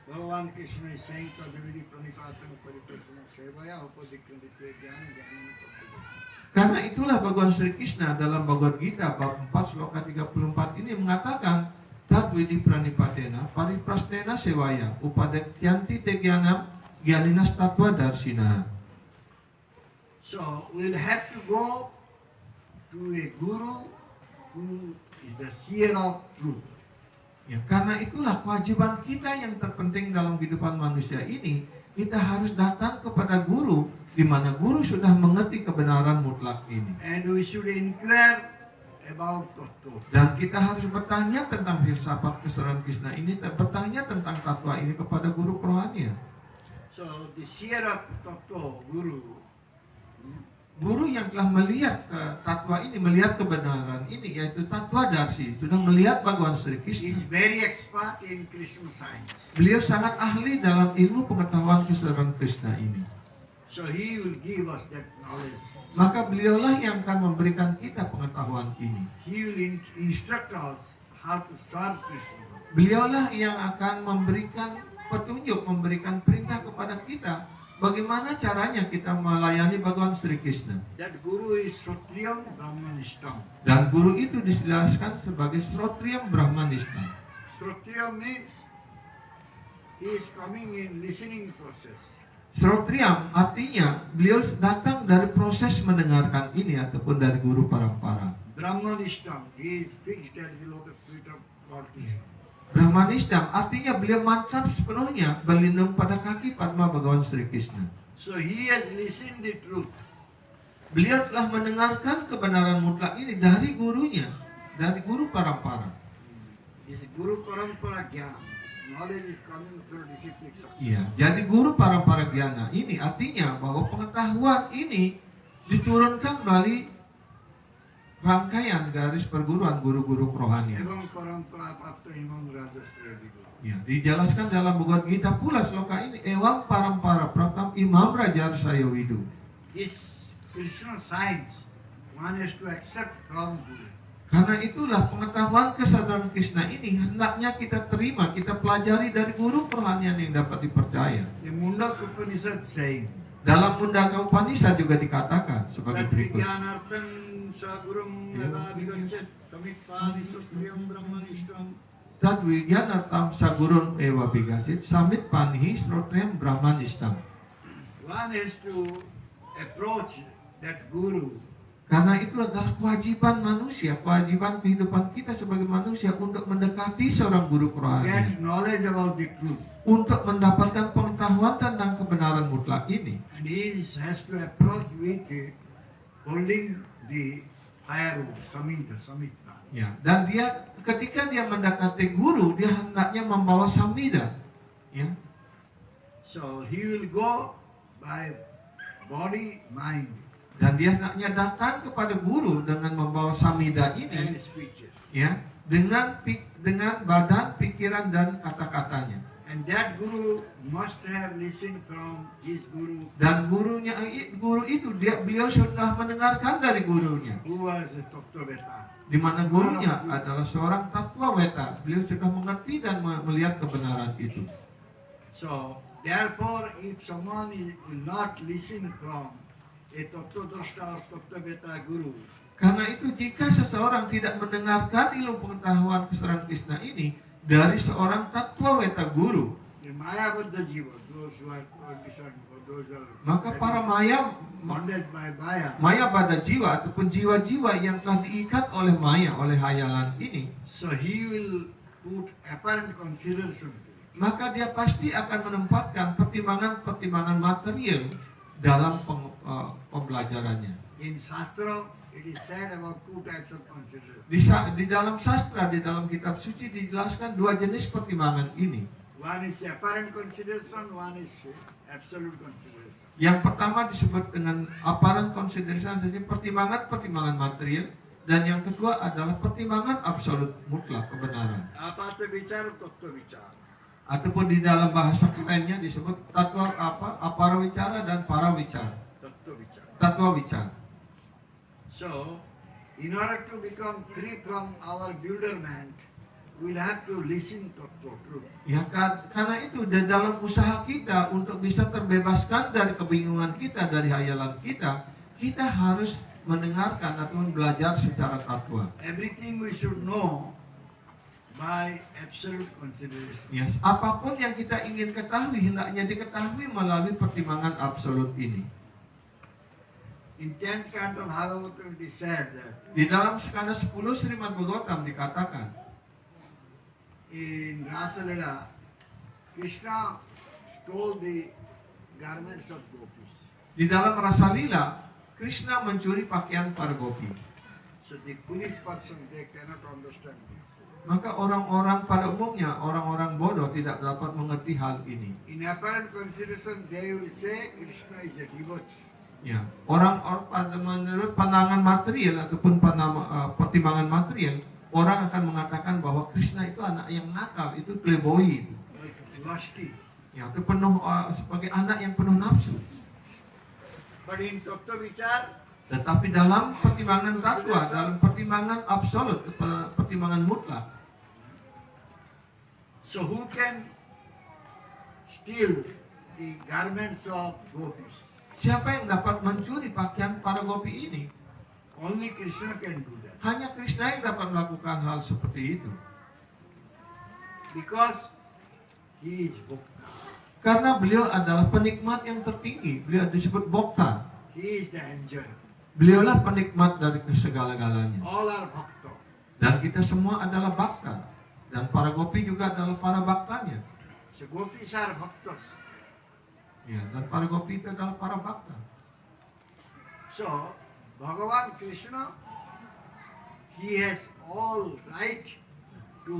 Bhagavan Krishna is saying Tadavidi Pranipatana Pariprasana Sevaya Upadikanditya Jnana Jnana Pradipasana. Karena itulah Bhagawan Sri Krishna dalam Bhagavad Gita bab 4 sloka 34 ini mengatakan Tadvidi Pranipatena Pariprasnena Sevaya Upadikyanti Te Jnanam Gyaninas Tatva Darsina. So we'll have to go to a guru who is the seer of truth. Ya, karena itulah kewajiban kita yang terpenting dalam kehidupan manusia ini, kita harus datang kepada guru, di mana guru sudah mengerti kebenaran mutlak ini. And we should inquire about Tattva. Dan kita harus bertanya tentang filsafat keseluruhan Krishna ini, bertanya tentang tatwa ini kepada guru kerohanian. So the seer of Tattva, Guru, Guru yang telah melihat tatwa ini, melihat kebenaran ini, yaitu Tatwa Darsi, sudah melihat Bhagawan Sri Krishna. is very expert in Krishna science. Beliau sangat ahli dalam ilmu pengetahuan keseluruhan Krishna ini. So he will give us that knowledge. Maka beliaulah yang akan memberikan kita pengetahuan ini. He will instruct us how to serve Krishna. Beliaulah yang akan memberikan petunjuk, memberikan perintah kepada kita bagaimana caranya kita melayani Bhagawan Sri Krishna. That Guru is Kshatriyam Brahmanishtam. Dan guru itu dijelaskan sebagai Shrotriyam Brahmanishtam. Kshatriyam means he is coming in listening process. Shrotriyam artinya beliau datang dari proses mendengarkan ini ataupun dari guru parampara. Brahmanishtam, he is fixed at the lotus feet of Lord Krishna. Brahmanishtam artinya beliau mantap sepenuhnya berlindung pada kaki Padma Bhagawan Sri Krishna. So he has listened the truth. Beliau telah mendengarkan kebenaran mutlak ini dari gurunya, dari guru parampara. This Guru Parampara Jnana. This knowledge is coming through disciplic success. Iya, jadi guru parampara Jnana ini artinya bahwa pengetahuan ini diturunkan melalui rangkaian garis perguruan guru-guru kerohanian. Evam Parampara Prapta Imam Rajasriya Guru. Ya, dijelaskan dalam Bhagavad Gita pula sloka ini, Ewam Parampara Praptam Imam Rajarshaya Widu. This Krishna science one has to accept from Guru. Karena itulah pengetahuan kesadaran Krishna ini hendaknya kita terima, kita pelajari dari guru kerohanian yang dapat dipercaya. The Mundaka Upanishad saying Dalam Mundaka Upanishad juga dikatakan sebagai that berikut. Vijnanartan Sagurum Yadadhigachet Samitpadi Sutriyam Brahmanishtam. Tad Vijnanatam Sagurun Ewa Bigacit Samit Panhi Shrotriyam Brahmanishtam. One has to approach that Guru Karena itu adalah kewajiban manusia, kewajiban kehidupan kita sebagai manusia untuk mendekati seorang guru kerohanian, get knowledge about the truth. untuk mendapatkan pengetahuan tentang kebenaran mutlak ini. And he has to approach with holding the firewood, Samita. Ya, dan dia ketika dia mendekati guru, dia hendaknya membawa samida. Ya. So he will go by body, mind, Dan dia hendaknya datang kepada guru dengan membawa samida and ini, speeches. ya, dengan badan, pikiran dan kata-katanya. And that Guru must have listened from his Guru, Dan guru itu beliau sudah mendengarkan dari gurunya. who was a Tattva-veta. Di mana gurunya adalah seorang tatwa weta. Beliau sudah mengerti dan melihat kebenaran itu. So therefore, if someone will not listen from a Tattva-drashta or Tattva-veta Guru, Karena itu jika seseorang tidak mendengarkan ilmu pengetahuan keseluruhan Krishna ini dari seorang tatwa weta guru, the Mayabadha Jiva, those who are conditioned, those who are maka para bondage by Maya, maya pada jiwa ataupun jiwa-jiwa yang telah diikat oleh maya, oleh hayalan ini, so he will put apparent consideration to it. maka dia pasti akan menempatkan pertimbangan-pertimbangan material dalam pembelajarannya. In Shastra, it is said about two types of consideration. Di dalam sastra, di dalam kitab suci dijelaskan dua jenis pertimbangan ini. One is apparent consideration, one is absolute consideration. Yang pertama disebut dengan apparent consideration, jadi pertimbangan-pertimbangan material, dan yang kedua adalah pertimbangan absolut mutlak kebenaran. Apata bicara, tattva bicara. Ataupun di dalam bahasa kerennya disebut tatwa apara wicara dan para wicara. Tattva bicara. Tatwa wicara. So, in order to become free from our bewilderment, we'll have to listen to truth. Ya, karena itu di dalam usaha kita untuk bisa terbebaskan dari kebingungan kita, dari hayalan kita, kita harus mendengarkan atau belajar secara tatwa. Everything we should know by absolute consideration. Yes, apapun yang kita ingin ketahui hendaknya diketahui melalui pertimbangan absolut ini. In 10th canto Bhagavatam it is said that Di dalam skala 10 Srimad Bhagavatam dikatakan, in Rasalila, Krishna stole the garments of gopis. di dalam Rasalila, Krishna mencuri pakaian para gopi. So So the foolish person, they cannot understand this. Maka orang-orang pada umumnya, orang-orang bodoh tidak dapat mengerti hal ini. In apparent consideration, they will say Krishna is a devotee. Ya, orang pada menurut pandangan material ataupun pertimbangan material, orang akan mengatakan bahwa Krishna itu anak yang nakal, itu playboy itu. Like lusty. Ya, itu penuh sebagai anak yang penuh nafsu. But in Tattva Vichar, Tetapi dalam pertimbangan tatwa, dalam pertimbangan absolut, pertimbangan mutlak, so who can steal the garments of gopis? siapa yang dapat mencuri pakaian para gopi ini? Only Krishna can do that. Hanya Krishna yang dapat melakukan hal seperti itu. Because he is Bhokta. Karena beliau adalah penikmat yang tertinggi. Beliau disebut Bhokta. He is the enjoyer. Beliaulah penikmat dari segala-galanya. All are Bhakta. Dan kita semua adalah Bhakta. Dan para gopi juga adalah para Bhaktanya. So gopis are Bhaktas. Ya, dan para gopi itu adalah para Bhakta. So Bhagavan Krishna, he has all right to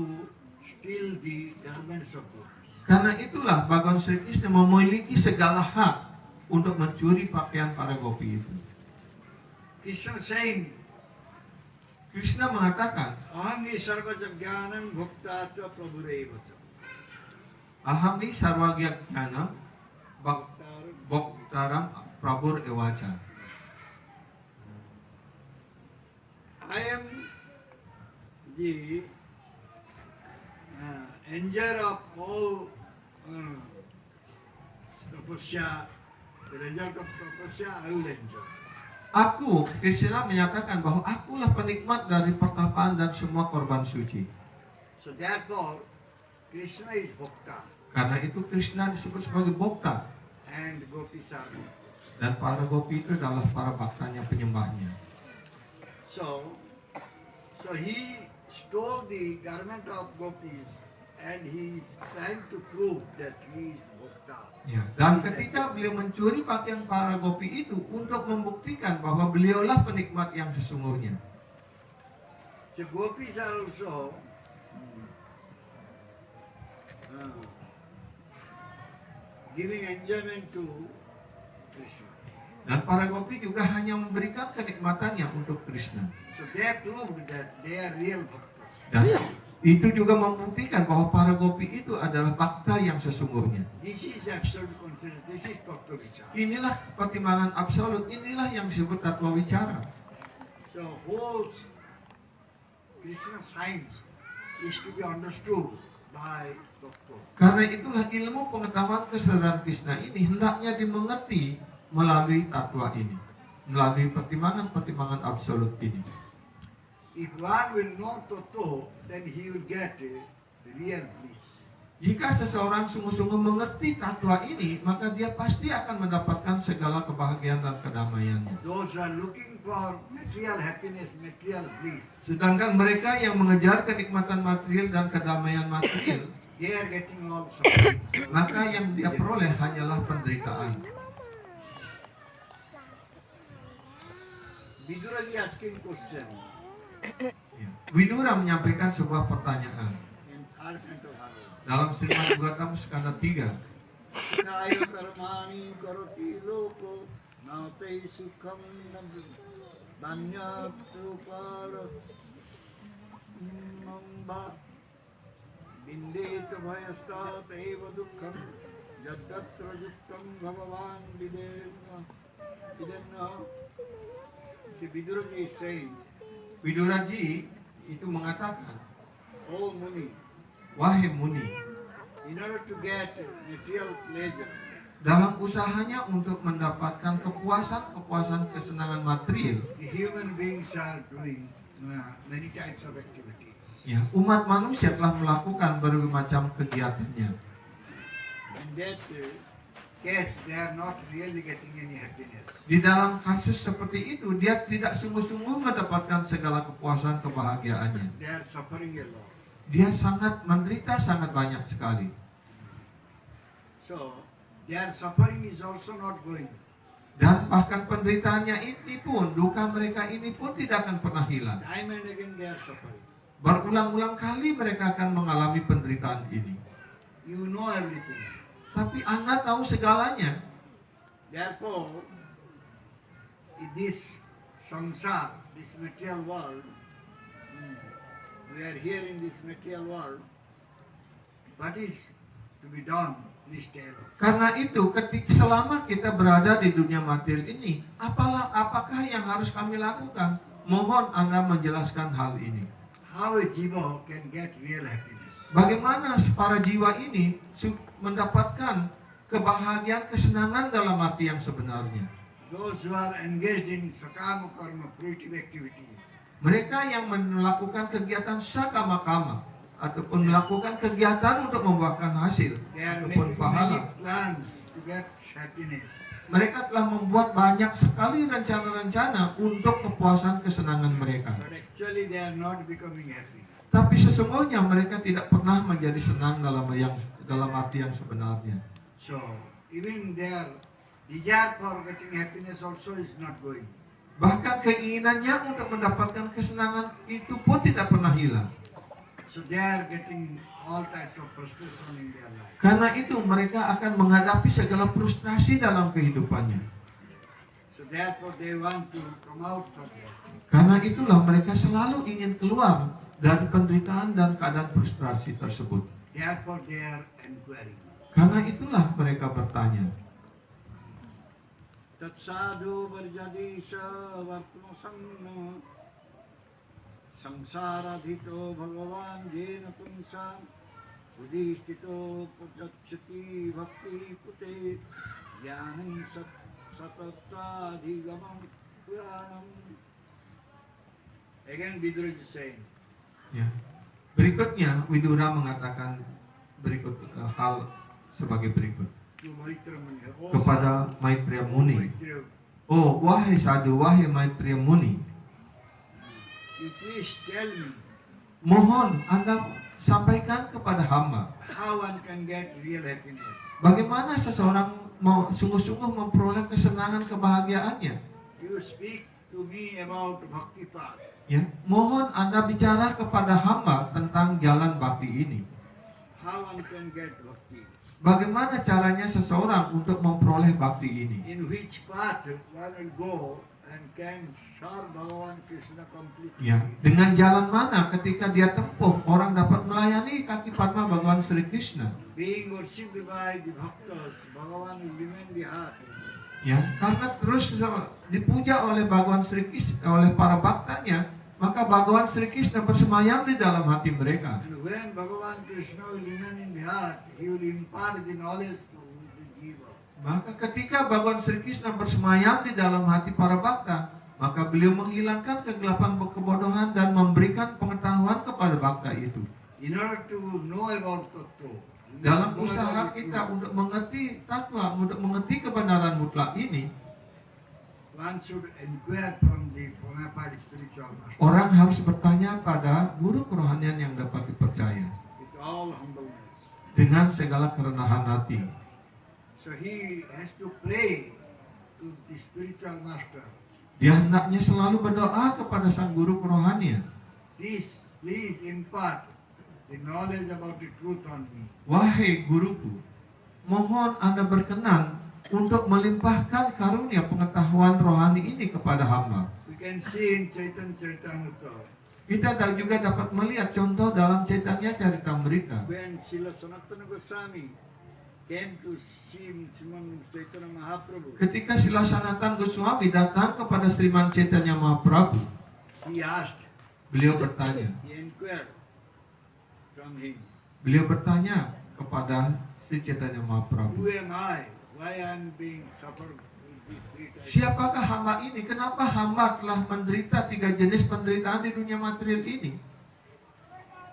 steal the garments of gopis. Karena itulah Bhagavan Sri Krishna memiliki segala hak untuk mencuri pakaian para gopi itu. Krishna saying, Krishna mengatakan, Ahami sarva jnanam bhakta cha prabhureva cha. Ahami sarvagya jnanam bhaktaram prabhur evacha. I am the enjoyer of all tapasya, the result of tapasya I will enjoy. Aku, Krishna menyatakan bahwa akulah penikmat dari pertapaan dan semua korban suci. So therefore, Krishna is Bhakta Karena itu Krishna disebut sebagai Bhakta. and gopis are Bhakta. Dan para gopi itu adalah para bhaktanya, penyembahnya. So he stole the garment of gopis and he is trying to prove that he is Bhakta. Ya, dan ketika beliau mencuri pakaian para gopi itu untuk membuktikan bahwa beliaulah penikmat yang sesungguhnya. So gopis are also giving enjoyment to Krishna. Dan para gopi juga hanya memberikan kenikmatannya untuk Krishna. So they proved that they are real bhaktas. Dan itu juga membuktikan bahwa para gopi itu adalah bhakta yang sesungguhnya. This is absolute consideration. This is Tattva Vichara. Inilah pertimbangan absolut, inilah yang disebut tatwa wicara. So whole Krishna science is to be understood by Tattva. Karena itulah ilmu pengetahuan kesadaran Krishna ini hendaknya dimengerti melalui tatwa ini, melalui pertimbangan-pertimbangan absolut ini. If one will know Tattva, then he will get the real bliss. Jika seseorang sungguh-sungguh mengerti tatwa ini, maka dia pasti akan mendapatkan segala kebahagiaan dan kedamaiannya. Those who are looking for material happiness, material bliss, Sedangkan mereka yang mengejar kenikmatan material dan kedamaian material, they are getting all suffering. maka yang dia peroleh hanyalah penderitaan. Viduraji asking question Ya. Widura menyampaikan sebuah pertanyaan in third canto Bhagavad. dalam Srimad Bhagavatam skanda 3. Kaya karmani karoti loko nautei sukham nanyat upar mamba bindet bhayastat eva dukkham jaddat srajuktam bhagavan videnna. The Viduraji is saying, Widuraji itu mengatakan, oh Muni, wahai Muni, in order to get material pleasure, dalam usahanya untuk mendapatkan kepuasan kesenangan material, the human beings are doing many types of activities. ya, umat manusia telah melakukan berbagai macam kegiatannya. In that case, they are not really getting any happiness. Di dalam kasus seperti itu, dia tidak sungguh-sungguh mendapatkan segala kepuasan kebahagiaannya. They are suffering a lot. Dia sangat menderita sangat banyak sekali. So, their suffering is also not going. Dan bahkan penderitaannya ini pun, duka mereka ini pun tidak akan pernah hilang. Time and again they are suffering. Berulang-ulang kali mereka akan mengalami penderitaan ini. You know everything. Tapi Anda tahu segalanya. Therefore, in this samsara, this material world, we are here in this material world, what is to be done? Please tell us. Karena itu, selama kita berada di dunia materi ini, apakah yang harus kami lakukan? Mohon Anda menjelaskan hal ini. How a jiva can get real happiness? Bagaimana para jiwa ini mendapatkan kebahagiaan, kesenangan dalam arti yang sebenarnya? Those who are engaged in sakama karma, fruitive activities, Mereka yang melakukan kegiatan sakama-kama ataupun melakukan kegiatan untuk membuahkan hasil they are ataupun making many pahala. plans to get happiness. Mereka telah membuat banyak sekali rencana-rencana untuk kepuasan kesenangan mereka. But actually they are not becoming happy. Tapi sesungguhnya mereka tidak pernah menjadi senang dalam arti yang sebenarnya. So, even their desire for getting happiness also is not going. Bahkan keinginannya untuk mendapatkan kesenangan itu pun tidak pernah hilang. So they are getting all types of frustration in their life. Karena itu mereka akan menghadapi segala frustrasi dalam kehidupannya. So therefore they want to come out from that. Karena itulah mereka selalu ingin keluar dari penderitaan dan keadaan frustrasi tersebut. Therefore they are inquiring. Karena itulah mereka bertanya. Tat sadhu varjadisha vartmasanna samsaradhito bhagavan jena punsa udhishthito pujacchati bhakti pute jnanam satattadhigamam puranam. Again Vidura is saying, Ya. Berikutnya Widura mengatakan berikut hal sebagai berikut to Maitra Muni, kepada Maitreya Muni. Maitra, Oh, wahai sadhu, wahai Maitreya Muni, you please tell me mohon Anda sampaikan kepada hamba how one can get real happiness. bagaimana seseorang mau sungguh-sungguh memperoleh kesenangan kebahagiaannya. You speak to me about bhakti path. Ya, mohon Anda bicara kepada hamba tentang jalan bakti ini. How one can get bhakti? Bagaimana caranya seseorang untuk memperoleh bakti ini? In which path one will go and can serve Bhagavan Krishna completely? Ya, dengan jalan mana ketika dia tempuh orang dapat melayani kaki Padma Bhagavan Sri Krishna? Being worshipped by the bhaktas, Bhagavan will remain the heart. Ya, karena terus dipuja oleh Bhagavan Sri Krishna, oleh para baktanya, maka Bhagavan Sri Krishna bersemayam di dalam hati mereka. And when Bhagavan Krishna will remain in the heart, he will impart the knowledge to the jiva. Maka ketika Bhagavan Sri Krishna bersemayam di dalam hati para bakta, maka beliau menghilangkan kegelapan kebodohan dan memberikan pengetahuan kepada bakta itu. In order to know about tattva, Dalam usaha kita untuk mengerti tatwa, untuk mengerti kebenaran mutlak ini, one should inquire from the bona fide spiritual master orang harus bertanya pada guru kerohanian yang dapat dipercaya with all humbleness. dengan segala kerenahan hati. So he has to pray to the spiritual master. Dia hendaknya selalu berdoa kepada sang guru kerohanian. Please impart the knowledge about the truth on me. Wahai guruku, mohon Anda berkenan untuk melimpahkan karunia pengetahuan rohani ini kepada hamba. We can see in Chaitanya Charitamrita Kita juga dapat melihat contoh dalam Chaitanya Charitamrita. when Srila Sanatana Goswami came to see Sriman Chaitanya Mahaprabhu. Ketika Srila Sanatan Goswami datang kepada Sriman Chaitanya Mahaprabhu, He asked, beliau bertanya, he inquired from him, beliau bertanya kepada Sri Chaitanya who Mahaprabhu, am I? Why I am being suffered with these three types? siapakah hamba ini? Kenapa hamba telah menderita 3 jenis penderitaan di dunia material ini?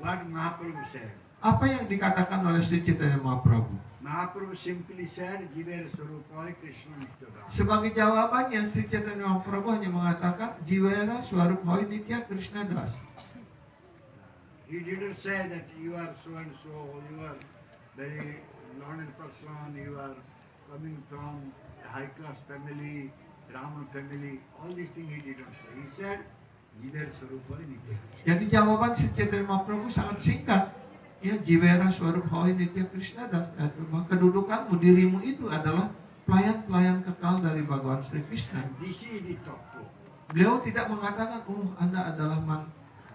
What Mahaprabhu said? Apa yang dikatakan oleh Sri Chaitanya Mahaprabhu? Mahaprabhu simply said, Jiver Swarupai Krishna Nitya. Sebagai jawabannya, Sri Chaitanya Mahaprabhu hanya mengatakan Jiwera Swaruphoi Nitya Krishna Das. He didn't say that you are so and so, you are very learned person, you are coming from a high-class family, Brahman family, all these things he didn't say. He said, Jiver Swarupa Nitya. Jadi jawaban Sri Chaitanya Mahaprabhu sangat singkat. Ya, Jivera Swarupa Nitya Krishna Das. Kedudukanmu, dirimu itu adalah pelayan-pelayan kekal dari Bhagawan Sri Krishna. And this is the tattva. Beliau tidak mengatakan, oh Anda adalah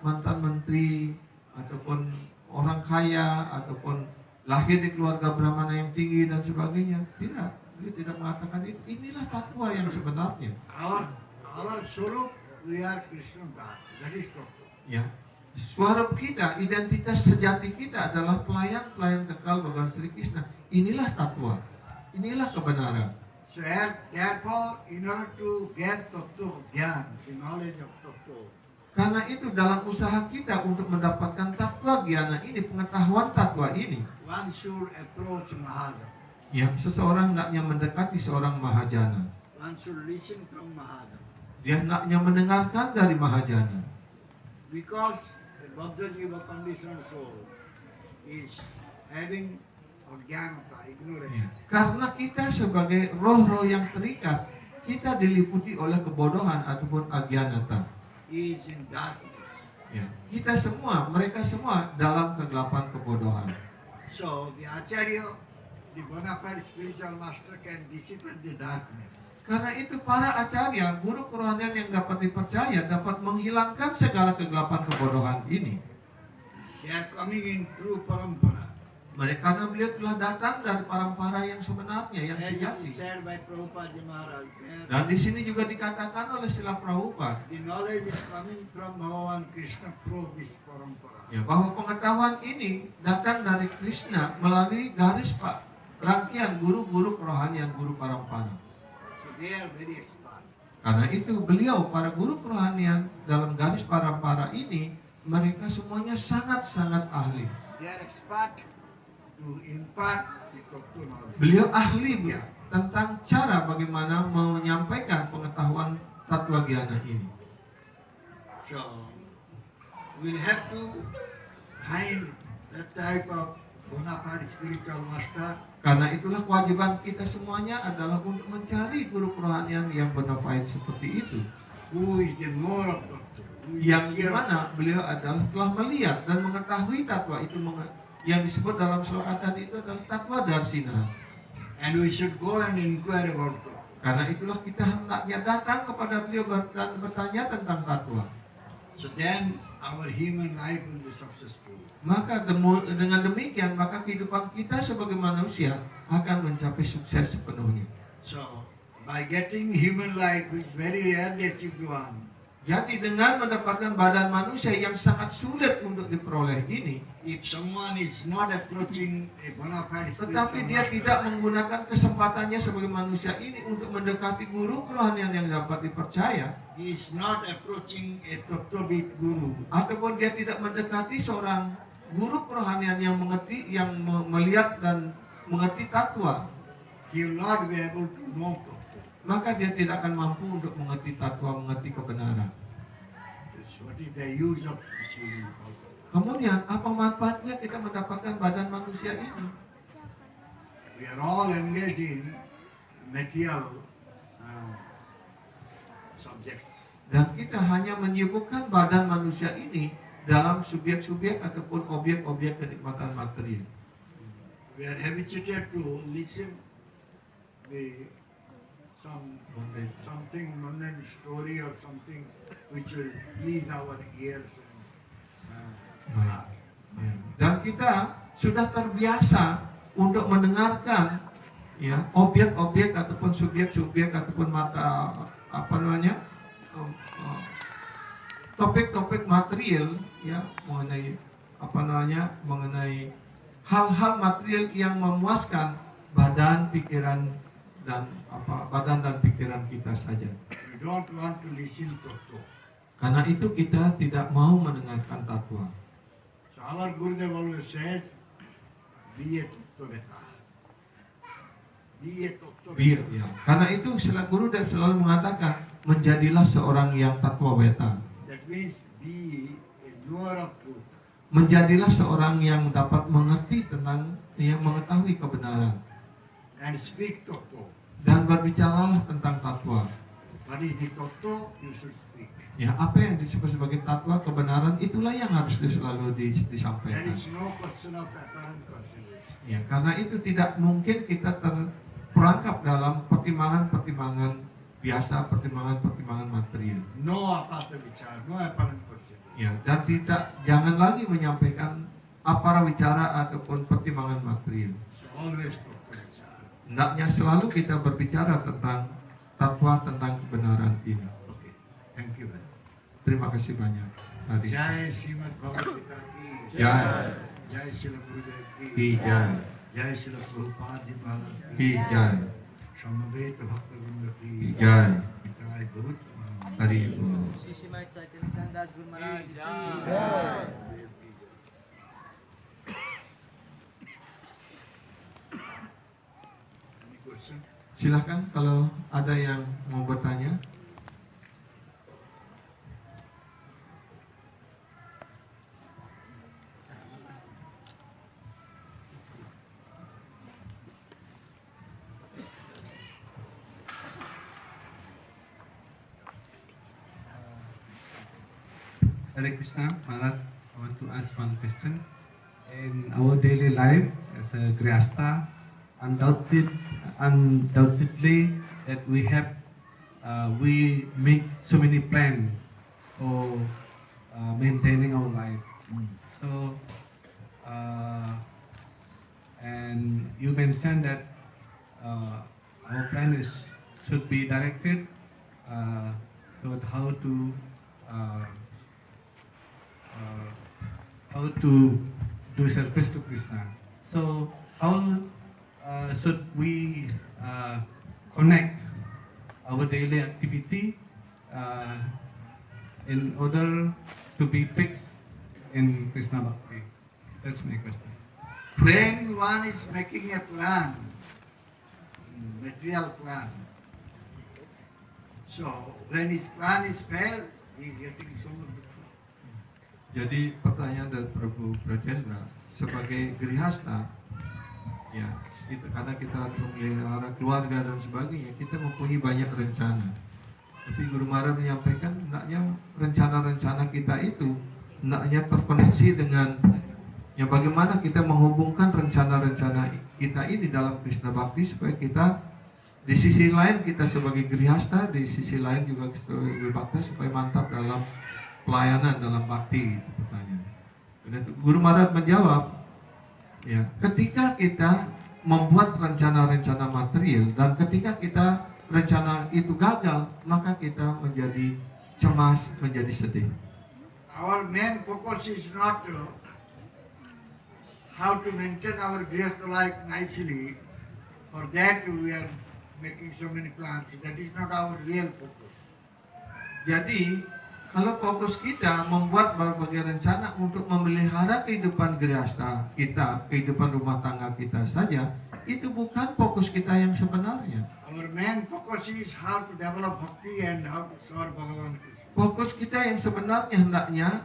mantan menteri, ataupun orang kaya, ataupun lahir di keluarga Brahmana yang tinggi dan sebagainya. Tidak, beliau tidak mengatakan itu. Inilah tatwa yang sebenarnya. Our Swarup, we are Krishna Das. That is tattva. Ya, swarup kita, identitas sejati kita adalah pelayan-pelayan kekal Bhagawan Sri Krishna. Inilah tatwa, inilah kebenaran. So therefore, in order to get tattva gyan, the knowledge of tattva, Karena itu dalam usaha kita untuk mendapatkan tatwa gyana ini, pengetahuan tatwa ini, one should approach Mahajana. ya, seseorang hendaknya mendekati seorang mahajana. One should listen from Mahajana. Dia hendaknya mendengarkan dari mahajana. Because a Bhaddha Jiva conditional soul is having Ajnanata, Ya, ignorance. karena kita sebagai roh-roh yang terikat, kita diliputi oleh kebodohan ataupun agyanata. Is in darkness. Ya, kita semua, mereka semua dalam kegelapan kebodohan. So the Acharya, the bona fide spiritual master, can dissipate the darkness. Karena itu para acarya, guru kerohanian yang dapat dipercaya dapat menghilangkan segala kegelapan kebodohan ini. They are coming in true parampara. Mereka, karena beliau telah datang dari parampara yang sebenarnya, yang As it sejati. is said by Prabhupada Maharaj, there, Dan di sini juga dikatakan oleh Srila Prabhupada, the knowledge is coming from Bhagavan Krishna through this parampara. ya, bahwa pengetahuan ini datang dari Krishna melalui garis rangkaian guru-guru kerohanian, guru parampara. So they are very expert. Karena itu beliau, para guru kerohanian dalam garis parampara ini, mereka semuanya sangat-sangat ahli. They are expert to impart the tattva knowledge. Beliau ahli tentang cara bagaimana menyampaikan pengetahuan tatwa gyana ini. So we'll have to find that type of bona fide spiritual master Karena itulah kewajiban kita semuanya adalah untuk mencari guru kerohanian yang bona fide seperti itu. who is the knower of tattva, who is the Yang seer of dimana beliau adalah telah melihat dan mengetahui tatwa itu, yang disebut dalam sloka tadi itu adalah tatwa darsina. and we should go and inquire about tattva. Karena itulah kita hendaknya datang kepada beliau dan bertanya tentang tatwa. So then our human life will be successful. Maka dengan demikian, maka kehidupan kita sebagai manusia akan mencapai sukses sepenuhnya. So by getting human life, which is very rarely achieved one, Jadi dengan mendapatkan badan manusia yang sangat sulit untuk diperoleh ini, if someone is not approaching a bona fide tetapi spiritual dia master, tidak menggunakan kesempatannya sebagai manusia ini untuk mendekati guru kerohanian yang dapat dipercaya, he is not approaching a tattvavid guru, ataupun dia tidak mendekati seorang guru kerohanian yang mengerti, yang melihat dan mengerti tatwa, he will not be able to know tattva. maka dia tidak akan mampu untuk mengerti tatwa, mengerti kebenaran. What is the use of receiving tattva? Kemudian apa manfaatnya kita mendapatkan badan manusia ini? We are all engaged in material subjects. Dan kita hanya menyibukkan badan manusia ini dalam subjek-subjek ataupun objek-objek kenikmatan material. We are habituated to listen something mundane story or something which will please our ears. Dan kita sudah terbiasa untuk mendengarkan, ya, objek-objek ataupun subjek-subjek ataupun topik-topik material, ya, mengenai hal-hal material yang memuaskan badan, pikiran dan badan dan pikiran kita saja. We don't want to listen to tattva. Karena itu kita tidak mau mendengarkan tatwa. So our Gurudev always says, be a tattva. Be a tattva. Ya. Karena itu Gurudev selalu mengatakan, menjadilah seorang yang tatwaweta. That means be a knower of truth. Menjadilah seorang yang dapat mengerti tentang, yang mengetahui kebenaran. and speak Tattva. dan berbicaralah tentang tatwa. What is the Tattva? You should speak. Ya, apa yang disebut sebagai tatwa kebenaran itulah yang harus selalu There disampaikan. is no question of apparent consideration. Ya, karena itu tidak mungkin kita terperangkap dalam pertimbangan-pertimbangan biasa, pertimbangan-pertimbangan material. No apata vichara, no apparent consideration. Ya, dan jangan lagi menyampaikan apa bicara ataupun pertimbangan material. So always Tattva vichara. Hendaknya selalu kita berbicara tentang tatwa, tentang kebenaran ini. Okay. Thank you very much. Terima kasih banyak. Hari. Jai Srimad Bhagavad Gita ki. Jai. Jai Srila Gurudev ki. Ki jai. Jai Srila Prabhupada Ji Maharaj Ki jai. Samaveta Bhakta Vrinda Ki ki. jai. Jai Bhavat. Hari Bol. Sisi Mai Chaitanya Chandas Guru Maharaj ki Any question? Silahkan kalau ada yang mau bertanya. Hare Krishna, Maharaj, I want to ask one question. In our daily life as a Grihastha, undoubtedly that we make so many plans for maintaining our life. So, and you mentioned that our plan should be directed toward how to do service to Krishna. So how should we connect our daily activity in order to be fixed in Krishna Bhakti? That's my question. When one is making a plan, material plan, so when his plan is failed, he is getting so much. Jadi pertanyaan dari Prabu Brajendra sebagai Grihastha, ya itu karena kita harus memelihara keluarga dan sebagainya, kita mempunyai banyak rencana. Tapi Guru Maharaj menyampaikan hendaknya rencana-rencana kita itu hendaknya terkoneksi dengan ya bagaimana kita menghubungkan rencana-rencana kita ini dalam Krishna Bhakti supaya kita di sisi lain kita sebagai Grihastha, di sisi lain juga sebagai Bhakta supaya mantap dalam pelayanan dalam bakti, itu pertanyaan. Dan Guru Maharaj menjawab, ya, ketika kita membuat rencana-rencana material dan ketika kita rencana itu gagal, maka kita menjadi cemas, menjadi sedih. Our main focus is not how to maintain our grihastha life nicely. For that we are making so many plans. That is not our real focus. Jadi kalau fokus kita membuat berbagai rencana untuk memelihara kehidupan grihastha kita, kehidupan rumah tangga kita saja, itu bukan fokus kita yang sebenarnya. Our main focus is how to develop bhakti and how to serve Bhagavan Krishna. Fokus kita yang sebenarnya hendaknya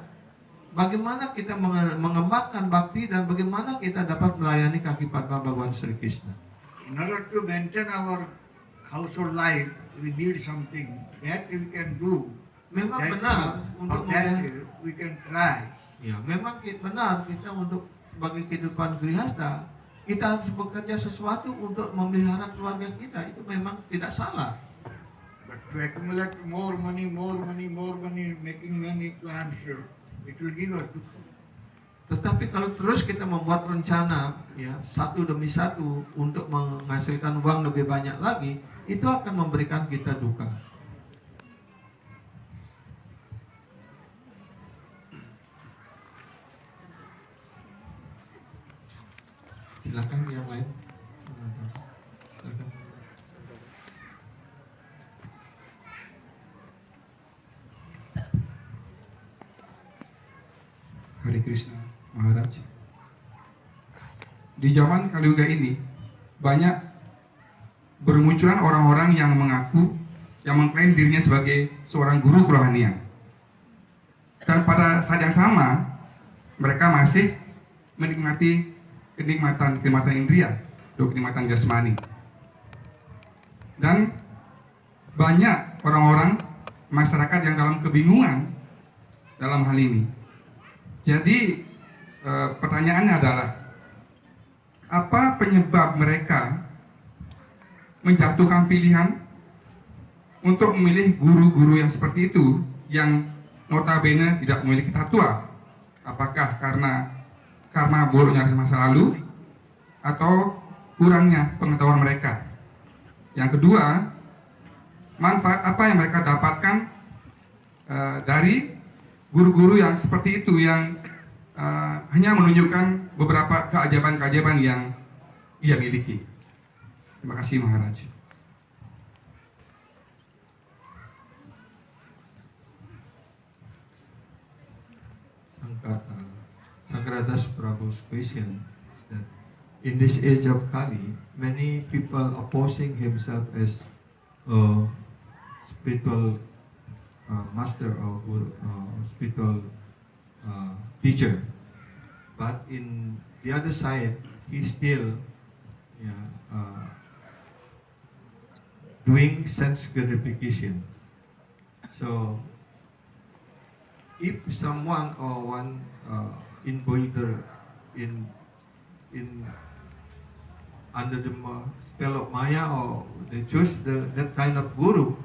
bagaimana kita mengembangkan bakti dan bagaimana kita dapat melayani kaki padma Bhagavan Sri Krishna. In order to maintain our household life, we need something that we can do. Memang That benar untuk that we can try. ya, memang benar kita untuk bagi kehidupan grihastha kita harus bekerja sesuatu untuk memelihara keluarga kita, itu memang tidak salah. But to accumulate more money, making many plans, it will give us dukkha. Tetapi kalau terus kita membuat rencana ya satu demi satu untuk menghasilkan uang lebih banyak lagi, itu akan memberikan kita duka. Silakan yang lain. Silakan. Hare Krishna, Maharaj. Di zaman Kaliuga ini banyak bermunculan orang-orang yang mengaku, yang mengklaim dirinya sebagai seorang guru kerohanian. Dan pada saat yang sama mereka masih menikmati kenikmatan indria atau kenikmatan jasmani. dan banyak orang-orang masyarakat yang dalam kebingungan dalam hal ini. Jadi pertanyaannya adalah, apa penyebab mereka menjatuhkan pilihan untuk memilih guru-guru yang seperti itu, yang notabene tidak memiliki tatwa? Apakah karena buruknya dari masa lalu, atau kurangnya pengetahuan mereka? Yang kedua, manfaat apa yang mereka dapatkan dari guru-guru yang seperti itu, yang hanya menunjukkan beberapa keajaiban-keajaiban yang ia miliki? Terima kasih, Maharaj. Sagrada's Prabhu's question is that in this age of Kali, many people opposing himself as a spiritual master or guru, spiritual teacher, but in the other side, he still doing sense gratification. So, if someone or one involved in under the spell of Maya, or they choose that kind of guru,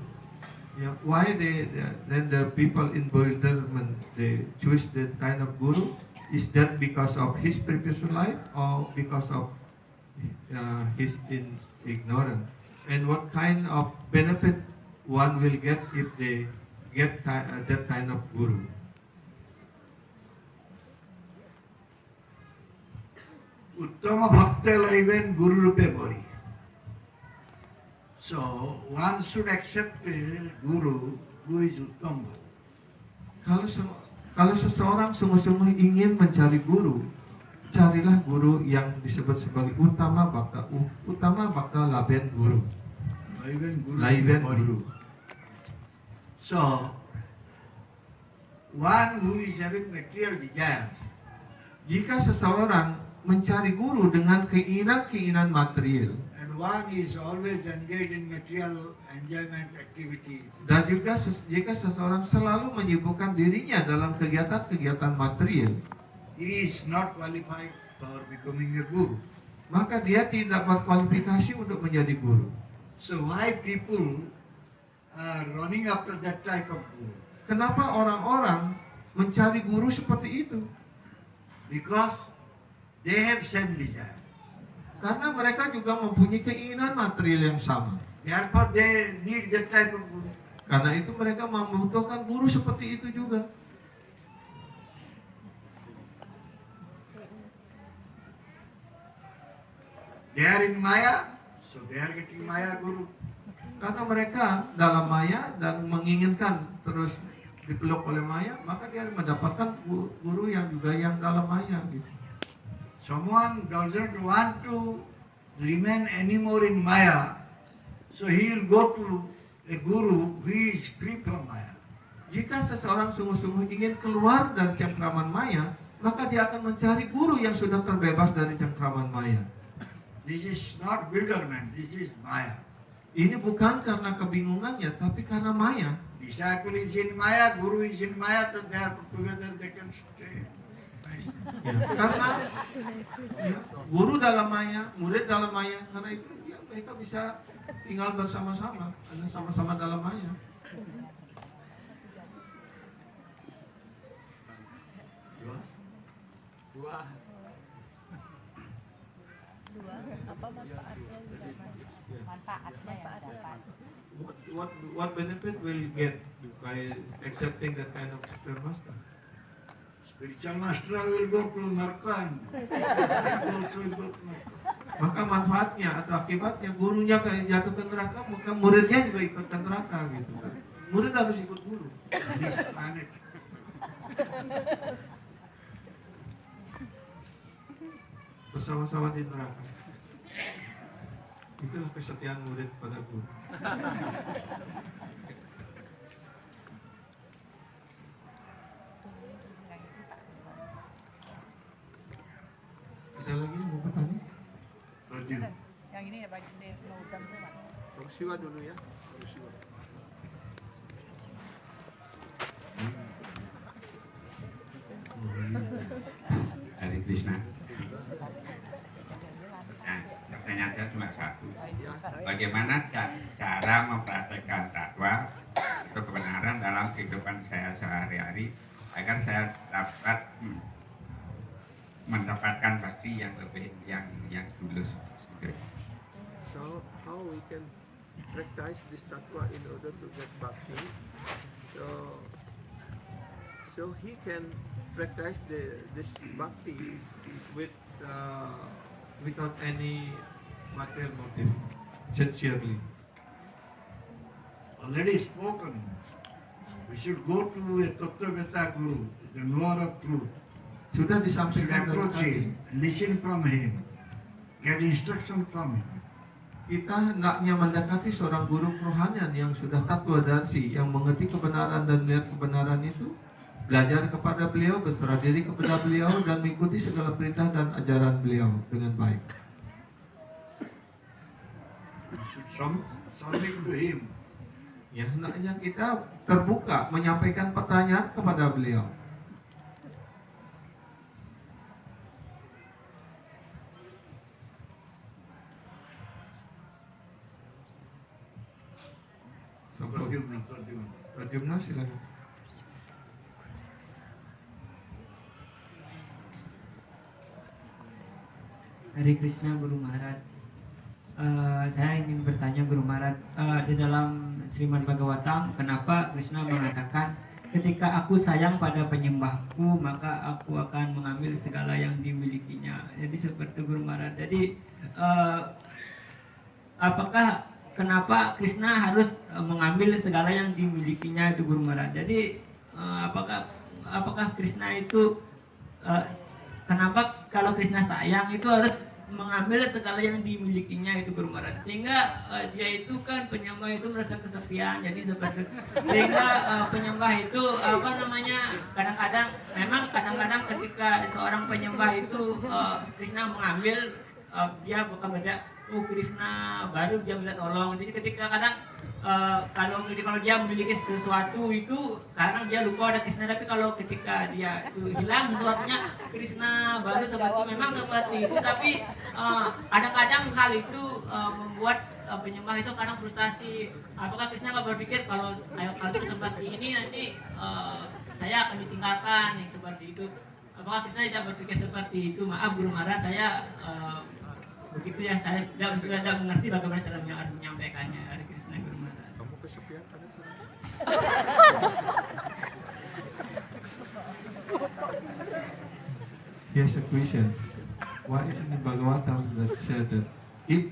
why then the people in bewilderment, they choose that kind of guru? Is that because of his previous life, or because of his ignorance? And what kind of benefit one will get if they get that kind of guru? Uttama bhakta laiben guru rupe bori. So one should accept a guru who is uttama. Kalau seseorang sungguh-sungguh ingin mencari guru, carilah guru yang disebut sebagai utama bhakta laben guru. Laiben guru. So one who is having material desires, jika seseorang mencari guru dengan keinginan-keinginan material, and one is always engaged in material enjoyment activities, dan juga jika seseorang selalu menyibukkan dirinya dalam kegiatan-kegiatan material, he is not qualified for becoming a guru. maka dia tidak berkualifikasi untuk menjadi guru. So why people are running after that type of guru? Kenapa orang-orang mencari guru seperti itu? Because they have same desire. Karena mereka juga mempunyai keinginan material yang sama. Therefore they need that type of guru. Karena itu mereka membutuhkan guru seperti itu juga. They are in Maya, so they are getting Maya guru. Karena mereka dalam Maya dan menginginkan terus dipeluk oleh Maya, maka dia mendapatkan guru yang juga yang dalam Maya gitu. Someone doesn't want to remain anymore in Maya, so he will go to a guru who is free from Maya. Jika seseorang sungguh-sungguh ingin keluar dari cengkraman Maya, maka dia akan mencari guru yang sudah terbebas dari cengkraman Maya. This is not bewilderment, this is Maya. Ini bukan karena kebingungannya, tapi karena Maya. Disciple is in Maya, guru is in Maya, so they are together, they can stay. Karena guru dalam Maya, murid dalam Maya, karena itu mereka bisa tinggal bersama-sama, karena sama-sama dalam Maya. Apa manfaatnya yang dapat? Manfaatnya yang dapat. What benefit will you get by accepting that kind of spiritual master? Spiritual master will go to Naraka and also will go to Naraka. Maka manfaatnya atau akibatnya gurunya jatuh ke neraka, maka muridnya juga ikut ke neraka gitu. Murid harus ikut guru. This planet. Bersama-sama di neraka. Itulah kesetiaan murid pada guru. Ada lagi yang mau bertanya? Arjun. Yang ini ya Pak, ini mau undang tuh Pak. Siwa dulu ya. Siwa. Hare Krishna. Nah, pertanyaan saya cuma satu. Bagaimana cara mempraktekkan tatwa atau kebenaran dalam kehidupan saya sehari-hari agar saya dapat mendapatkan bakti yang lebih yang tulus. So how we can practice this tattva in order to get bhakti? So he can practice this bhakti with without any material motive, sincerely. Already spoken. We should go to a Tattvata Guru, the knower of truth. Sudah We should disampaikan dari approach tadi. him, listen from him, get instruction from him. Kita hendaknya mendekati seorang guru kerohanian yang sudah tattvadarsi, yang mengerti kebenaran dan melihat kebenaran itu, belajar kepada beliau, berserah diri kepada beliau, dan mengikuti segala perintah dan ajaran beliau dengan baik. We should submit to him. Ya, hendaknya kita terbuka menyampaikan pertanyaan kepada beliau. Pradyumna, silakan. Hare Krishna Guru Maharaj. Saya ingin bertanya Guru Maharaj, di dalam Srimad Bhagavatam, kenapa Krishna mengatakan ketika aku sayang pada penyembahku maka aku akan mengambil segala yang dimilikinya. Jadi seperti Guru Maharaj. Jadi apakah kenapa Krishna harus mengambil segala yang dimilikinya itu Guru Maharaj? Jadi apakah Krishna itu kenapa kalau Krishna sayang itu harus mengambil segala yang dimilikinya itu Guru Maharaj, sehingga dia itu kan penyembah itu merasa kesepian, jadi seperti sehingga penyembah itu kadang-kadang ketika seorang penyembah itu Krishna mengambil, dia bukan beda, Krishna baru dia minta tolong. Jadi ketika kadang kalau dia memiliki sesuatu itu karena dia lupa ada Krishna, tapi kalau ketika dia itu hilang sesuatunya Krishna baru seperti itu. Tapi kadang-kadang hal itu membuat penyembah itu kadang frustasi. Apakah Krishna akan berpikir kalau itu seperti ini nanti saya akan ditinggalkan yang seperti itu? Apakah Krishna tidak berpikir seperti itu? Maaf Guru Maharaj, saya begitu ya, saya tidak mengerti bagaimana cara menyampaikannya. Hare Krishna Guru Maharaj. Kamu kesepian ada tuh. Here's a question. Why in the Bhagavatam that said that if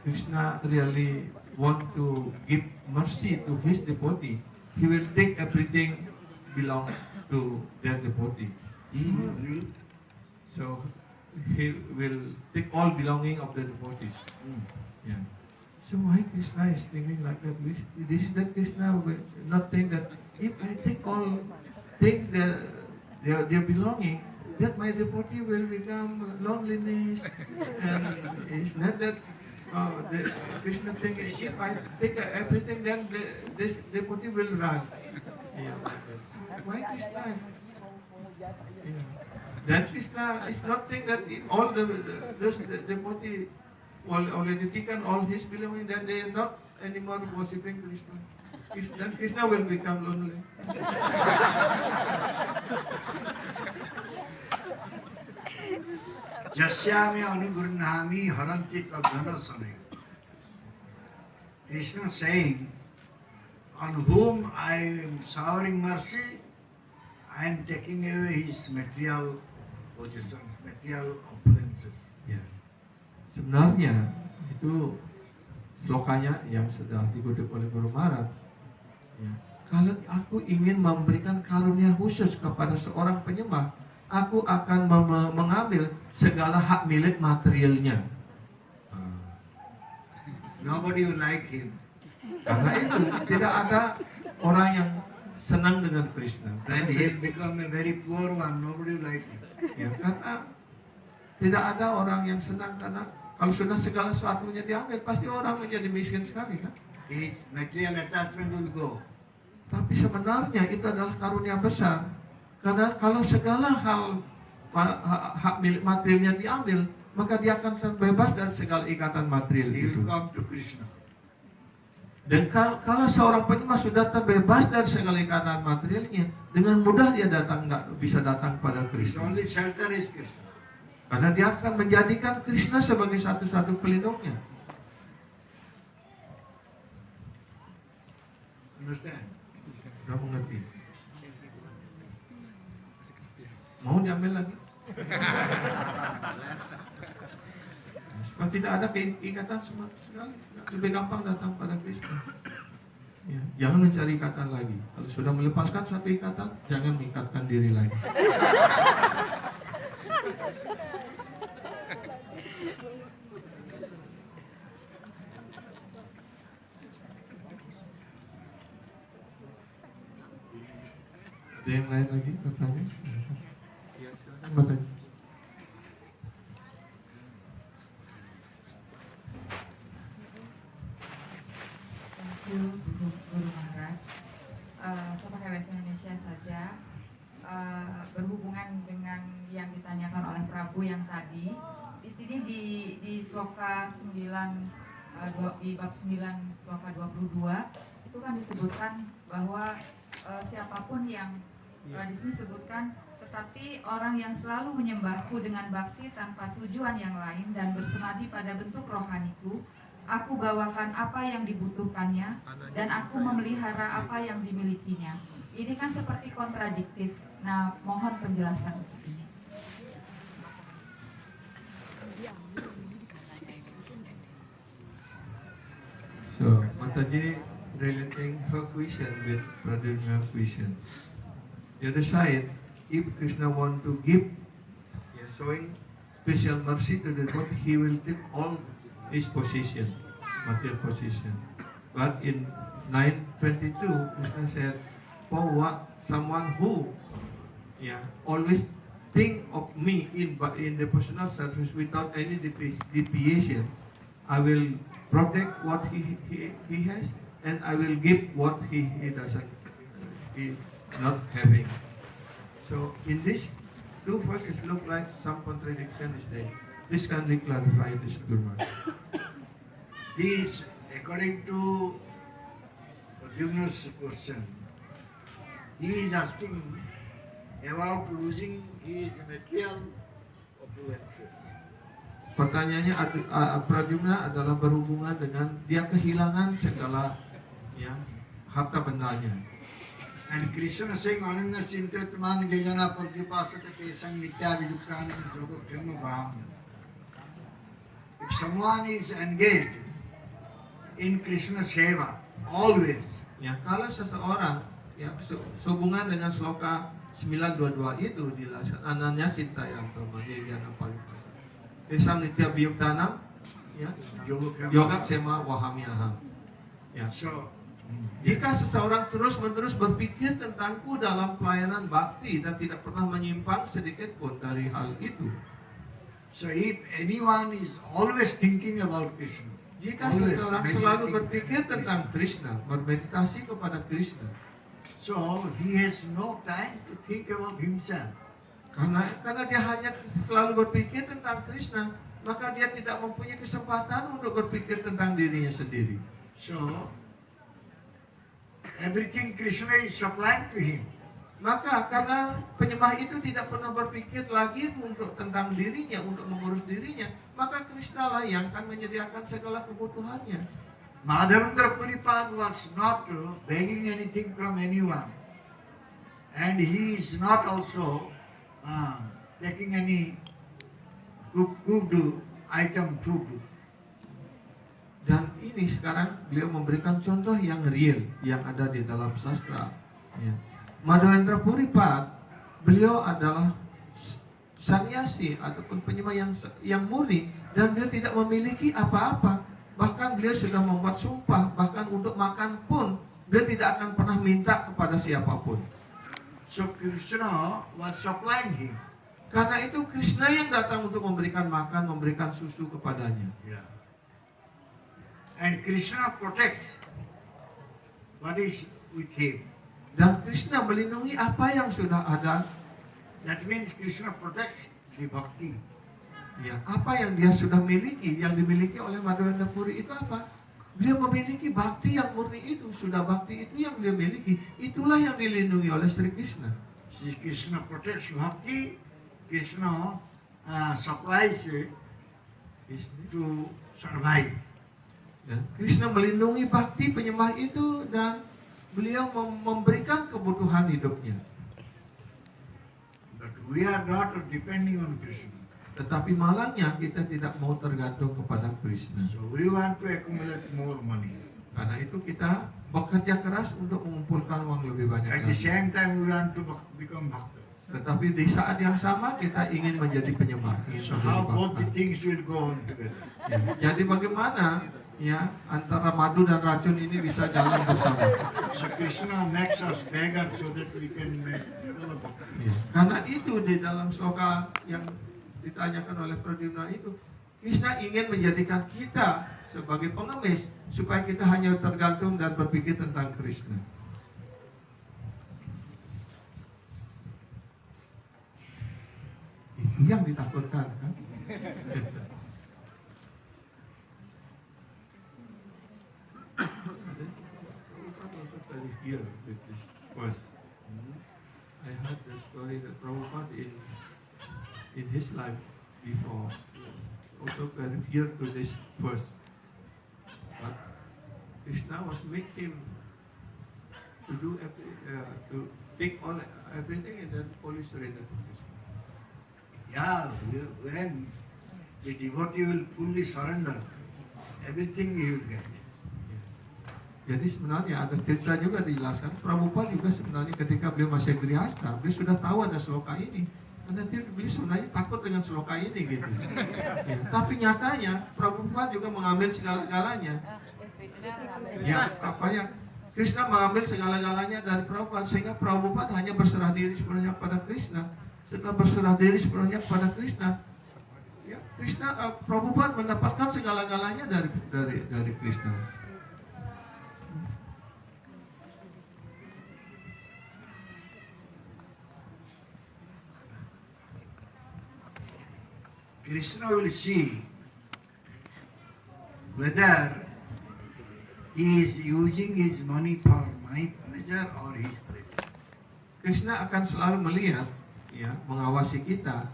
Krishna really want to give mercy to his devotee, he will take everything belong to their devotee. So he will take all belonging of the devotees. Yeah. So why Krishna is thinking like that? This is that Krishna will not think that if I take their belonging, that my devotee will become loneliness, and it's not that the Krishna thinking if I take everything, then this devotee will run. Yeah. Why Krishna? Yeah. Then Krishna is not think that all those devotee already taken all his belonging, then they are not anymore worshipping Krishna. Then Krishna will become lonely. Jasyami anugurnami haranti tadhanasane. Krishna saying, on whom I am showering mercy, I am taking away his material possessions, material opulences. Ya. Sebenarnya itu slokanya yang sudah dikutip oleh Guru Maharaj. Ya. Kalau aku ingin memberikan karunia khusus kepada seorang penyembah, aku akan mengambil segala hak milik materialnya. Nobody will like him. Karena itu tidak ada orang yang senang dengan Krishna. Then he will become a very poor one. Nobody will like him. Ya, karena Tidak ada orang yang senang, karena kalau sudah segala sesuatunya diambil, pasti orang menjadi miskin sekali kan. His material attachment will go. Tapi sebenarnya itu adalah karunia besar. Karena kalau segala hal hak milik materialnya diambil, maka dia akan terbebas dari segala ikatan material He itu. will come to Krishna. Dan kalau seorang penyembah sudah terbebas dari segala ikatan materialnya, dengan mudah dia bisa datang pada His Krishna. only shelter is Krishna. Karena dia akan menjadikan Krishna sebagai satu-satu pelindungnya. Understand? Sudah mengerti? Mau diambil lagi? Supaya tidak ada ikatan sama sekali, lebih gampang datang pada Krishna. Ya, jangan mencari ikatan lagi. Kalau sudah melepaskan satu ikatan, jangan mengikatkan diri lagi. Ada yang lain lagi bertanya? Ya, silakan bertanya. Thank you, Guru Maharaj. Saya pakai bahasa Indonesia saja. Berhubungan dengan yang ditanyakan oleh Prabu yang tadi, di sini di sloka 9 di bab 9 sloka 22 itu kan disebutkan bahwa siapapun yang di sini disebutkan, tetapi orang yang selalu menyembahku dengan bakti tanpa tujuan yang lain dan bersemadi pada bentuk rohaniku, aku bawakan apa yang dibutuhkannya dan aku memelihara apa yang dimilikinya. Ini kan seperti kontradiktif. Nah, mohon penjelasan. So, Mataji relating her question with Pradip's question. The other side, if Krishna want to give, showing special mercy to the devotee, he will take all his possession, material possession. But in 9:22, Krishna said, for what someone who always think of me in the personal service without any deviation, I will protect what he has, and I will give what he doesn't, he not having. So in this two verses look like some contradiction is there. Please kindly clarify this, Guru Maharaj. This, according to Arjuna's question, he is asking about losing his material opulences. Pertanyaannya Pradyumna adalah berhubungan dengan dia kehilangan segala harta bendanya. And Krishna saying, Ananya Sintatman Jayana Parjipasata Kesang Nitya Vijuktan Jogakema Bhavna. If someone is engaged in Krishna Seva, always, Kalau seseorang sehubungan dengan sloka 922 itu dilaksanakannya cinta yang terjadian paling besar. Kesam nitya biyuktanam, yoga sema wahami aham. So, Jika seseorang terus-menerus berpikir tentangku dalam pelayanan bakti dan tidak pernah menyimpang sedikit pun dari hal itu. so if anyone is always thinking about Krishna, Jika always seseorang selalu meditating berpikir on tentang Krishna, Krishna, bermeditasi kepada Krishna, so he has no time to think about himself. karena dia hanya selalu berpikir tentang Krishna, maka dia tidak mempunyai kesempatan untuk berpikir tentang dirinya sendiri. So, everything Krishna is supplying to him. Maka karena penyembah itu tidak pernah berpikir lagi tentang dirinya, untuk mengurus dirinya, maka Krishna lah yang akan menyediakan segala kebutuhannya. Madhavendra Puripad was not begging anything from anyone, and he is not also taking any cooked item food. Dan ini sekarang beliau memberikan contoh yang real yang ada di dalam sastra. Madhavendra Puripad, beliau adalah sannyasi ataupun penyembah yang murni, dan beliau tidak memiliki apa-apa. Bahkan beliau sudah membuat sumpah, bahkan untuk makan pun beliau tidak akan pernah minta kepada siapapun. So Krishna was supplying him. Karena itu Krishna yang datang untuk memberikan makan, memberikan susu kepadanya. Yeah. And Krishna protects what is with him. Dan Krishna melindungi apa yang sudah ada. That means Krishna protects the bhakti. Ya, apa yang dia sudah miliki, yang dimiliki oleh Madhavendra Puri itu apa? Dia memiliki bakti yang murni itu, sudah bakti itu yang dia miliki. Itulah yang dilindungi oleh Sri Krishna. Sri Krishna protects bhakti. Krishna supplies it to survive. Ya, Krishna melindungi bakti penyembah itu dan beliau memberikan kebutuhan hidupnya. But we are not depending on Krishna. Tetapi malangnya kita tidak mau tergantung kepada Krishna. So we want to accumulate more money. Karena itu kita bekerja keras untuk mengumpulkan uang lebih banyak At the lagi. same time, we want to become bhakta. Tetapi di saat yang sama kita ingin menjadi penyembah. Ingin So menjadi how both the bhakta. things will go on together? Ya, jadi bagaimana ya antara madu dan racun ini bisa jalan bersama? So Krishna makes us beggar so that we can make develop. Ya, karena itu di dalam sloka yang ditanyakan oleh Pradyumna itu, Krishna ingin menjadikan kita sebagai pengemis supaya kita hanya tergantung dan berpikir tentang Krishna. Itu yang ditakutkan kan? I heard the story that Prabhupada in his life before also referred to this verse. But Krishna was make him to do to take all everything and then fully surrender to Krishna. Yeah, when the devotee will fully surrender, everything he will get. Jadi sebenarnya ada cerita juga dijelaskan. Prabhupada juga sebenarnya ketika beliau masih grihasta, beliau sudah tahu ada sloka ini. Dan beliau sebenarnya takut dengan sloka ini gitu. Ya, tapi nyatanya Prabhupada juga mengambil segala-galanya. Ya, apa yang Krishna mengambil segala-galanya dari Prabhupada sehingga Prabhupada hanya berserah diri sepenuhnya kepada Krishna. Setelah berserah diri sepenuhnya kepada Krishna, ya, Prabhupada mendapatkan segala-galanya dari Krishna. Krishna will see whether he is using his money for my pleasure or his pleasure. Krishna akan selalu melihat, ya, mengawasi kita.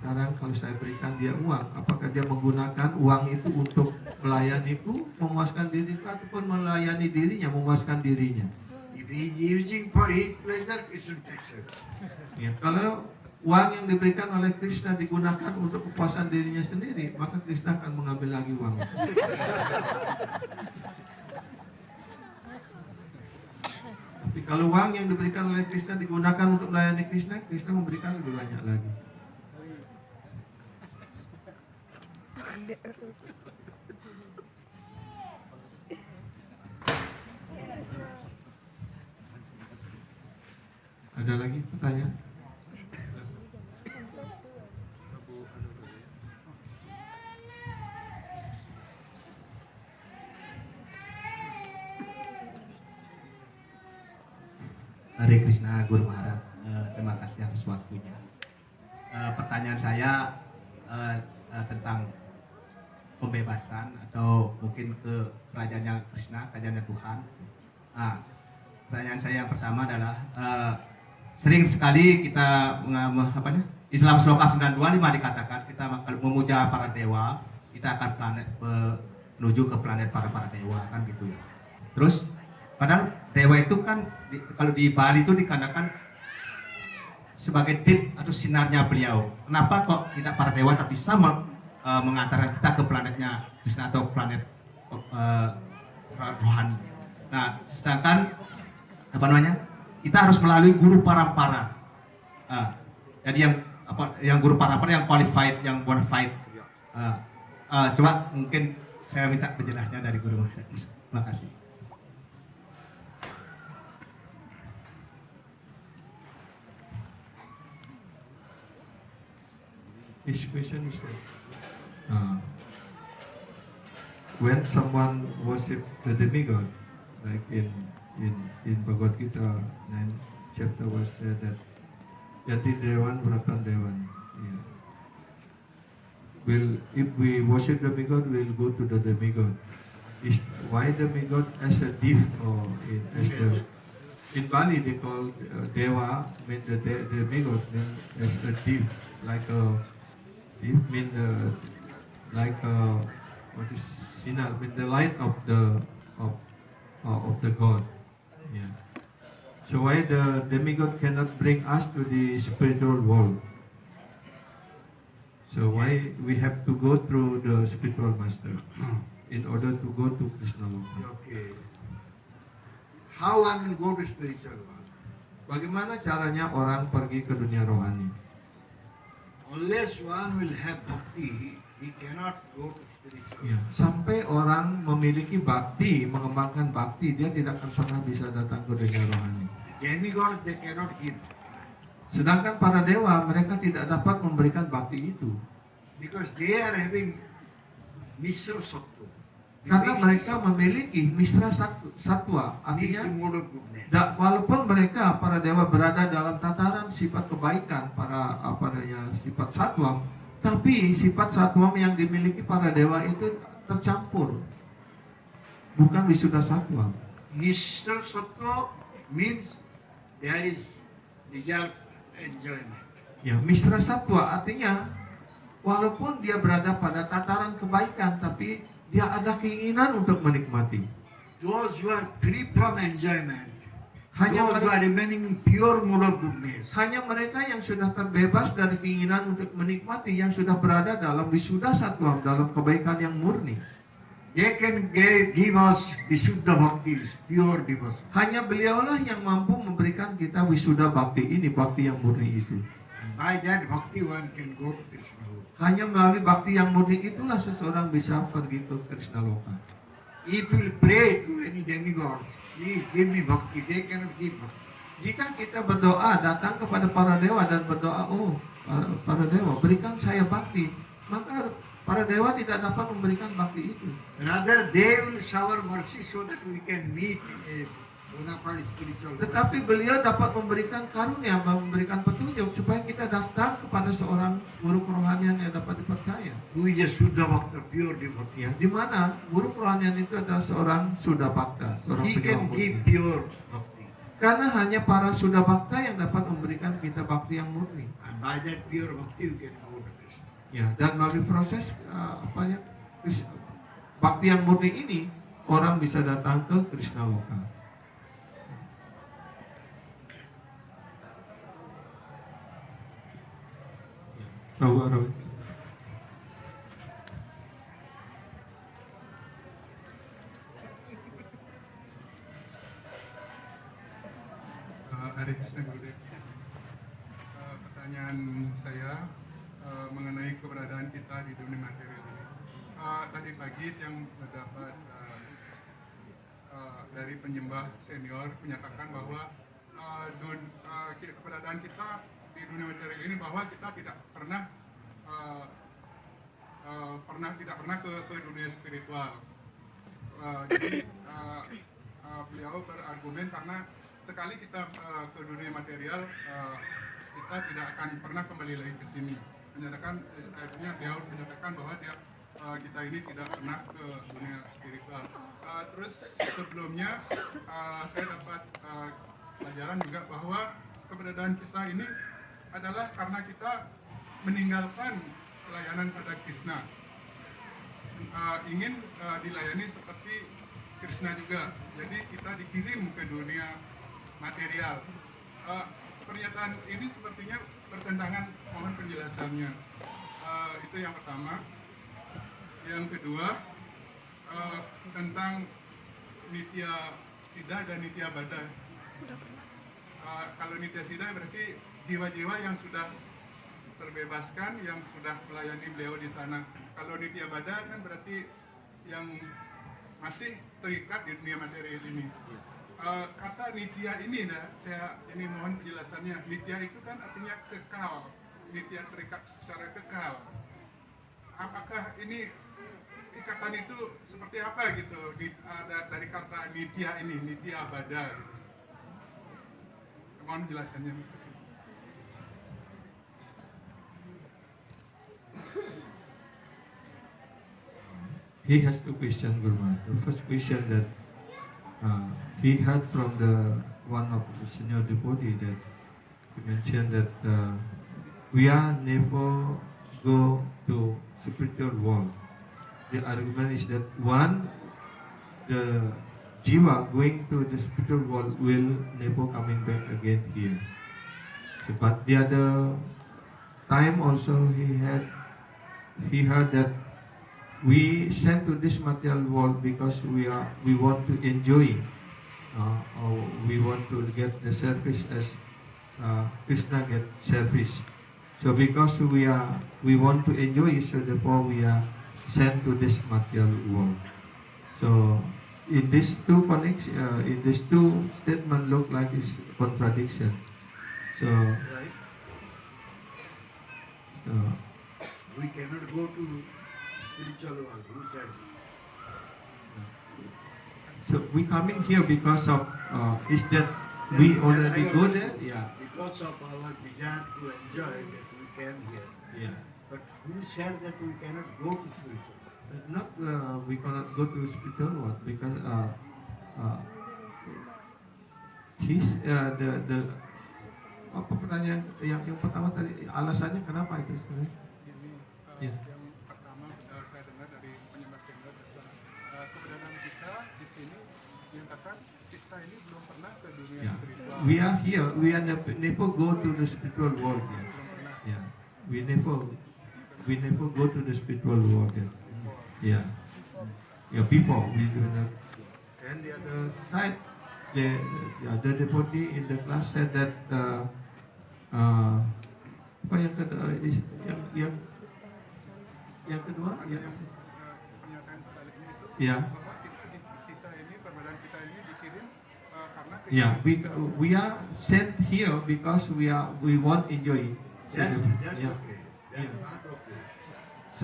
Sekarang kalau saya berikan dia uang, apakah dia menggunakan uang itu untuk melayaniku, memuaskan diriku, ataupun melayani dirinya, memuaskan dirinya. If he is using for his pleasure, Krishna takes it. Ya, kalau uang yang diberikan oleh Krishna digunakan untuk kepuasan dirinya sendiri, maka Krishna akan mengambil lagi uang itu. Tapi kalau uang yang diberikan oleh Krishna digunakan untuk melayani Krishna, Krishna memberikan lebih banyak lagi. Ada lagi pertanyaan? Hare Krishna Guru Maharaj, terima kasih atas waktunya. Pertanyaan saya tentang pembebasan atau mungkin ke kerajaannya Krishna, kerajaannya Tuhan. Pertanyaan saya yang pertama adalah sering sekali kita Islam Sloka 925 dikatakan kita kalau memuja para dewa, kita akan menuju ke planet para dewa kan gitu ya. Terus padahal dewa itu kan kalau di Bali itu dikatakan sebagai tip atau sinarnya beliau. Kenapa kok tidak para dewa tapi bisa mengantarkan kita ke planetnya Krishna atau planet rohani. Nah, sedangkan kita harus melalui guru parampara. Jadi yang guru parampara yang qualified, yang bona fide. Coba mungkin saya minta penjelasannya dari guru. Terima kasih. his question is that when someone worship the demigod, like in Bhagavad Gita 9 chapter was said that Yati Dewan Vratan Dewan. Yeah. If we worship demigod, we'll go to the demigod. Why demigod as a div or in Bali they call Dewa means the demigod means as a div, like a div means like what is sinar means the light of the god. Yeah. So why the demigod cannot bring us to the spiritual world? So why we have to go through the spiritual master in order to go to Krishna Loka? Okay. How one will go to spiritual world? Bagaimana caranya orang pergi ke dunia rohani? Unless one will have bhakti, he cannot go to spiritual world. Ya, sampai orang memiliki bakti, mengembangkan bakti, dia tidak akan pernah bisa datang ke dunia rohani. Demigods they cannot give. Sedangkan para dewa mereka tidak dapat memberikan bakti itu. Because they are having Misra Sattva. Karena mereka memiliki misra satwa, artinya walaupun mereka para dewa berada dalam tataran sifat kebaikan, para sifat satwa, tapi sifat satwa yang dimiliki para dewa itu tercampur, bukan wisuda satwa. Misra Sattva means there is desire enjoyment. Ya, misra satwa artinya walaupun dia berada pada tataran kebaikan, tapi dia ada keinginan untuk menikmati. Those who are free from enjoyment, Hanya those who are remaining pure mode of goodness, hanya mereka yang sudah terbebas dari keinginan untuk menikmati, yang sudah berada dalam wisuda satwa, dalam kebaikan yang murni. they can give us Visuddha Bhakti, pure devotion. Hanya beliaulah yang mampu memberikan kita wisuda bakti ini, bakti yang murni itu. By that bhakti one can go to Krishna. Hanya melalui bakti yang murni itulah seseorang bisa pergi ke Krishna Loka. If you pray to any demigod, please give me bhakti, they cannot give bhakti. Jika kita berdoa, datang kepada para dewa dan berdoa, oh para dewa berikan saya bakti, maka para dewa tidak dapat memberikan bakti itu. Rather they will shower mercy so that we can meet a bona fide spiritual world. Tetapi beliau dapat memberikan karunia, memberikan petunjuk supaya kita datang kepada seorang guru kerohanian yang dapat dipercaya. Who is a Suddha Bhakta, pure devotee. Ya, di mana guru kerohanian itu adalah seorang Suddha Bhakta, seorang He pejuang can give murni. pure bhakti. Karena hanya para Suddha Bhakta yang dapat memberikan kita bakti yang murni. And by that pure bhakti you can go to Krishna. Ya, dan melalui proses bakti yang murni ini orang bisa datang ke Krishna Loka. Rawi. Hari Krishna Gurudev. Pertanyaan saya mengenai keberadaan kita di dunia material ini. Tadi pagi yang mendapat dari penyembah senior menyatakan bahwa keberadaan kita di dunia material ini, bahwa kita tidak pernah ke dunia spiritual. Jadi beliau berargumen karena sekali kita ke dunia material, kita tidak akan pernah kembali lagi ke sini. Menyatakan, akhirnya beliau menyatakan bahwa kita ini tidak pernah ke dunia spiritual. Terus sebelumnya saya dapat pelajaran juga bahwa keberadaan kita ini adalah karena kita meninggalkan pelayanan pada Krishna, ingin dilayani seperti Krishna juga. Jadi kita dikirim ke dunia material. Pernyataan ini sepertinya bertentangan, mohon penjelasannya. Itu yang pertama. Yang kedua, tentang Nitya Siddha dan Nitya Baddha. Kalau Nitya Siddha berarti jiwa-jiwa yang sudah terbebaskan, yang sudah melayani beliau di sana. Kalau Nitya Baddha kan berarti yang masih terikat di dunia material ini. Kata Nitya ini, saya ini mohon penjelasannya. Nitya itu kan artinya kekal. nitya terikat secara kekal. Apakah ini ikatan itu seperti apa gitu? Ada dari kata nitya ini, nitya abada. Gitu. Mohon jelasannya. He has two questions, Guru Maharaj. The first question that he heard from the one of the senior devotee that he mentioned that we are never go to spiritual world. The argument is that one, the jiva going to the spiritual world will never coming back again here. So, but the other time also he heard that we sent to this material world because we want to enjoy, or we want to get the service as Krishna get service. So because we want to enjoy, so therefore we are sent to this material world. So in these two in these two statements look like it's contradiction. So we cannot go to spiritual world. Who said? So we coming here because of is that we already go there? Yeah. Because of our desire to enjoy that we came here. Yeah. But who said that we cannot go to spiritual world? Not we cannot go to spiritual world because the apa pertanyaan yang pertama tadi alasannya kenapa itu sebenarnya? Ya. Yang pertama saya dengar dari penyembah Kendra, keberadaan kita di sini menyatakan kita ini belum pernah ke dunia spiritual. We are here. We are never go to the spiritual world yet. Yeah. We never go to the spiritual world yet. Yeah. Yeah. Before we do not. And the other side, the other devotee in the class said that apa yang kedua yang kedua Pernyataan sebaliknya itu ya. bahwa kita ini perbedaan kita ini dikirim karena Yeah, we are sent here because we want enjoy. That's Yeah. okay. That's not okay.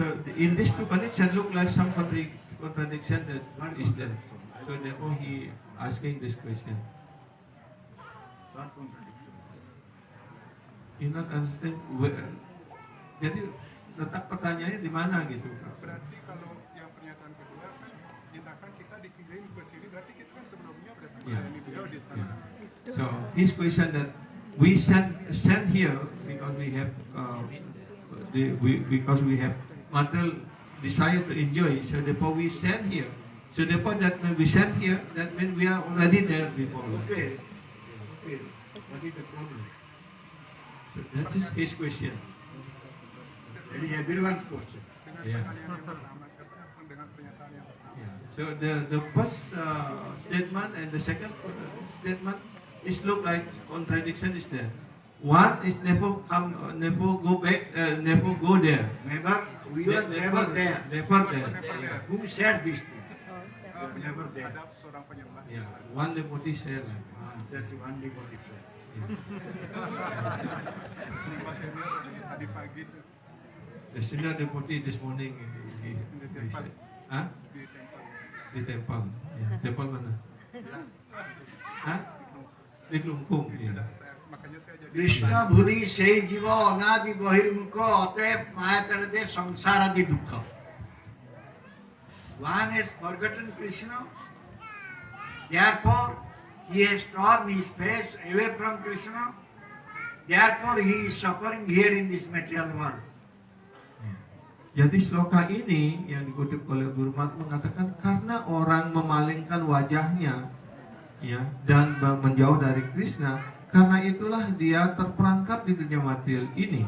So in this two condition look like some contradiction that is there. So therefore he asking this question. Not contradiction. You not understand? Jadi letak pertanyaannya di mana gitu? Berarti kalau yang pernyataan kedua kan tindakan kita dikirim ke sini, berarti kita kan sebelumnya berarti melayani beliau di sana. So his question that we send here because we have because we have material desire to enjoy. So therefore we send here. So therefore that when we send here, that means we are already there before. Okay. Okay. What is the problem? So that is his question. It is everyone's question. Yeah. Dengan pernyataan yang pertama. Yeah. So the first statement and the second statement is look like contradiction is there. One is never go back, never go there. Never, we were never there. Never there. Who said this thing? Never there. Ada seorang penyembah. Yeah. One devotee said like. That's one devotee said. Penyembah senior tadi pagi itu The senior devotee this morning he said, huh? di tempat. Di temple. Yeah. Temple mana? Hah? Di Kelungkung. Yeah. Makanya saya jadi Krishna ভুলি সেই জীব অনাদি বহির্মুখ অতএব মায়াতরদে সংসারাদি দুঃখ One has forgotten Krishna, therefore he has turned his face away from Krishna, therefore he is suffering here in this material world. Jadi sloka ini yang dikutip oleh Guru Mat mengatakan karena orang memalingkan wajahnya ya dan menjauh dari Krishna, karena itulah dia terperangkap di dunia material ini.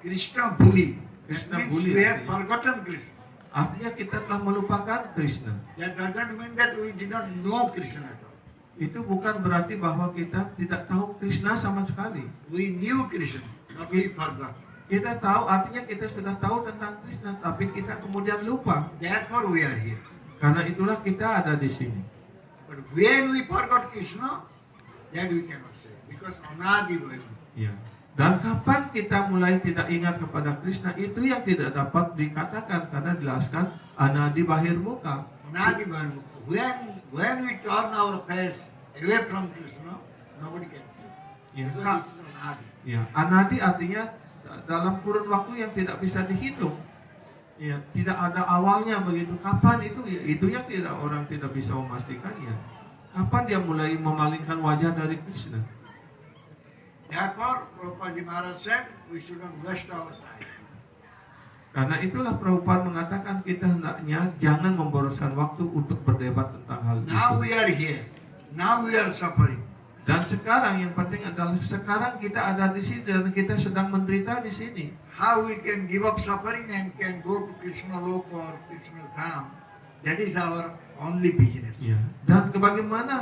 Krishna Bhuli. Krishna That means Bhuli. we have forgotten Krishna. Artinya kita telah melupakan Krishna. That doesn't mean that we did not know Krishna at all. Itu bukan berarti bahwa kita tidak tahu Krishna sama sekali. We knew Krishna, but we forgot. Kita tahu, artinya kita sudah tahu tentang Krishna, tapi kita kemudian lupa. Therefore we are here. Karena itulah kita ada di sini. But when we forgot Krishna, that we cannot say. Because Anadi was. Ya. Dan kapan kita mulai tidak ingat kepada Krishna, itu yang tidak dapat dikatakan karena dijelaskan anadi bahir muka. Anadi bahir muka. When we turn our face away from Krishna, nobody can see. Ya, Because this is anadi. ya, anadi artinya dalam kurun waktu yang tidak bisa dihitung. Ya, tidak ada awalnya begitu. Kapan itu? Ya, itu yang orang tidak bisa memastikannya. Kapan dia mulai memalingkan wajah dari Krishna? Therefore, Prabhupada Maharaj said, we shouldn't waste our time. Karena itulah Prabhupada mengatakan kita hendaknya jangan memboroskan waktu untuk berdebat tentang hal itu. Now we are here. Now we are suffering. Dan sekarang yang penting adalah sekarang kita ada di sini dan kita sedang menderita di sini. How we can give up suffering and can go to Krishna Loka or Krishna Dham. That is our only business. Ya. Dan bagaimana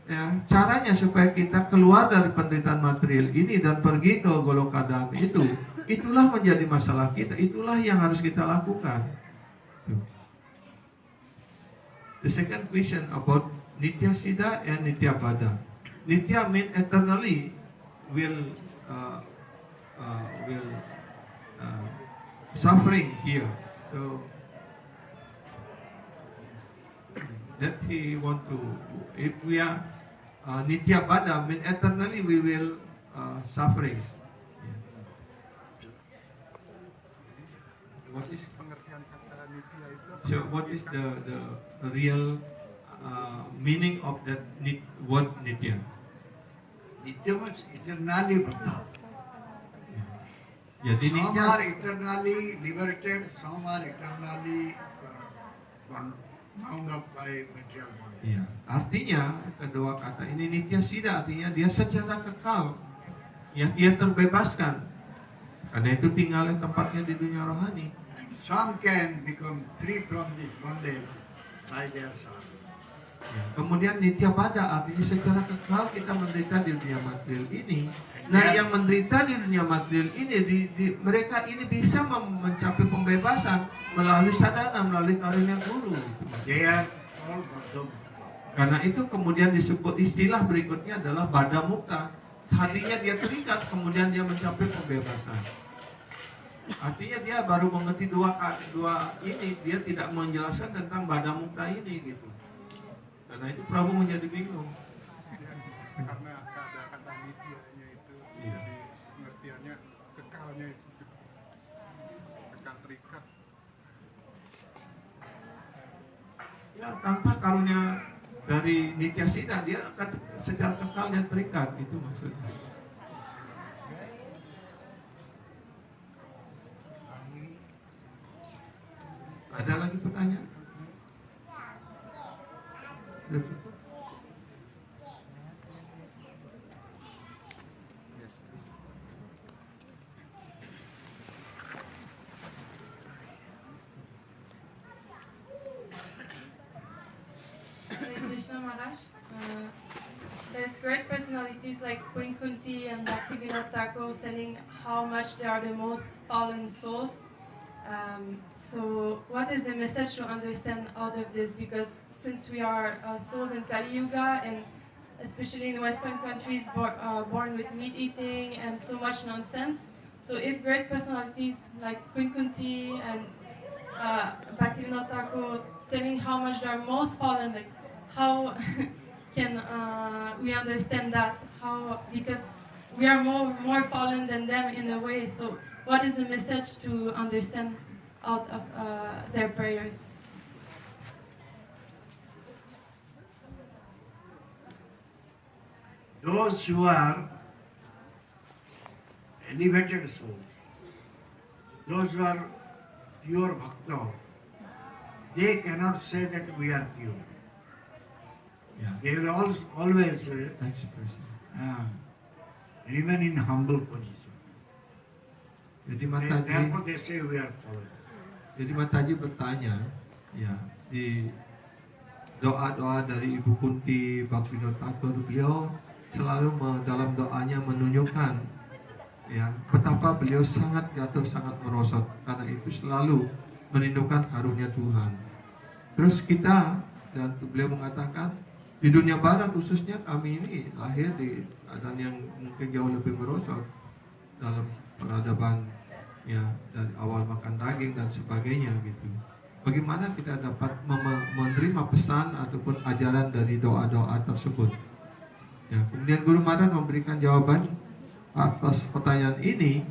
ya, caranya supaya kita keluar dari penderitaan material ini dan pergi ke Golokadam itu, itulah menjadi masalah kita, itulah yang harus kita lakukan. The second question about Nitya Siddha and Nitya Bada. Nitya means eternally will suffering here. So that he want to, if we are Nitya Bada means eternally we will suffering. What is Pengertian kata nitya itu apa? so? What is the real meaning of that word Nitya? Nitya means eternally Buddha. Jadi Some Nitya, are eternally liberated, some are eternally bound up by material body. ya, artinya kedua kata ini Nitya Siddha artinya dia secara kekal, ya ia terbebaskan. Karena itu tinggalnya tempatnya di dunia rohani. Some can become free from this bondage by their sadhana. Ya, kemudian Nitya Bada artinya secara kekal kita menderita di dunia material ini. Nah, yang menderita di dunia material ini, mereka ini bisa mencapai pembebasan melalui sadhana, melalui karunia guru. They are all Buddha. Karena itu kemudian disebut istilah berikutnya adalah Bada Mukta. Tadinya dia terikat, kemudian dia mencapai pembebasan. Artinya dia baru mengerti dua ini, dia tidak menjelaskan tentang Bada Mukta ini gitu. Karena itu Prabu menjadi bingung. Karena ada kata nityanya itu, Iya. jadi pengertiannya kekalnya itu, kekal terikat. Ya, tanpa karunia dari Nitya Siddha dia akan secara kekal dan terikat, itu maksudnya. Ada lagi pertanyaan? Krishna Maharaj, there's great personalities like Queen Kunti and Bhaktivinoda Thakur telling how much they are the most fallen souls. So what is the message to understand out of this? Because since we are souls in Kali Yuga, and especially in Western countries born with meat eating and so much nonsense, so if great personalities like Queen Kunti and Bhaktivinoda Thakur telling how much they are most fallen, like how can we understand that? How, because we are more fallen than them in a way. So what is the message to understand out of their prayers? Those who are elevated souls, those who are pure bhakta, they cannot say that we are pure. Yeah. They will always remain in humble position. Jadi Mataji, Therefore they say we are fallen. jadi Mataji bertanya, ya di doa-doa dari Ibu Kunti, Bhaktivinoda Thakur, beliau selalu dalam doanya menunjukkan, ya betapa beliau sangat jatuh, sangat merosot. Karena itu selalu merindukan karunia Tuhan. Terus kita, dan beliau mengatakan di dunia barat khususnya kami ini lahir di keadaan yang mungkin jauh lebih merosot. dalam peradaban ya dari awal makan daging dan sebagainya gitu. Bagaimana kita dapat menerima pesan ataupun ajaran dari doa-doa tersebut? Ya, kemudian Guru Maran memberikan jawaban atas pertanyaan ini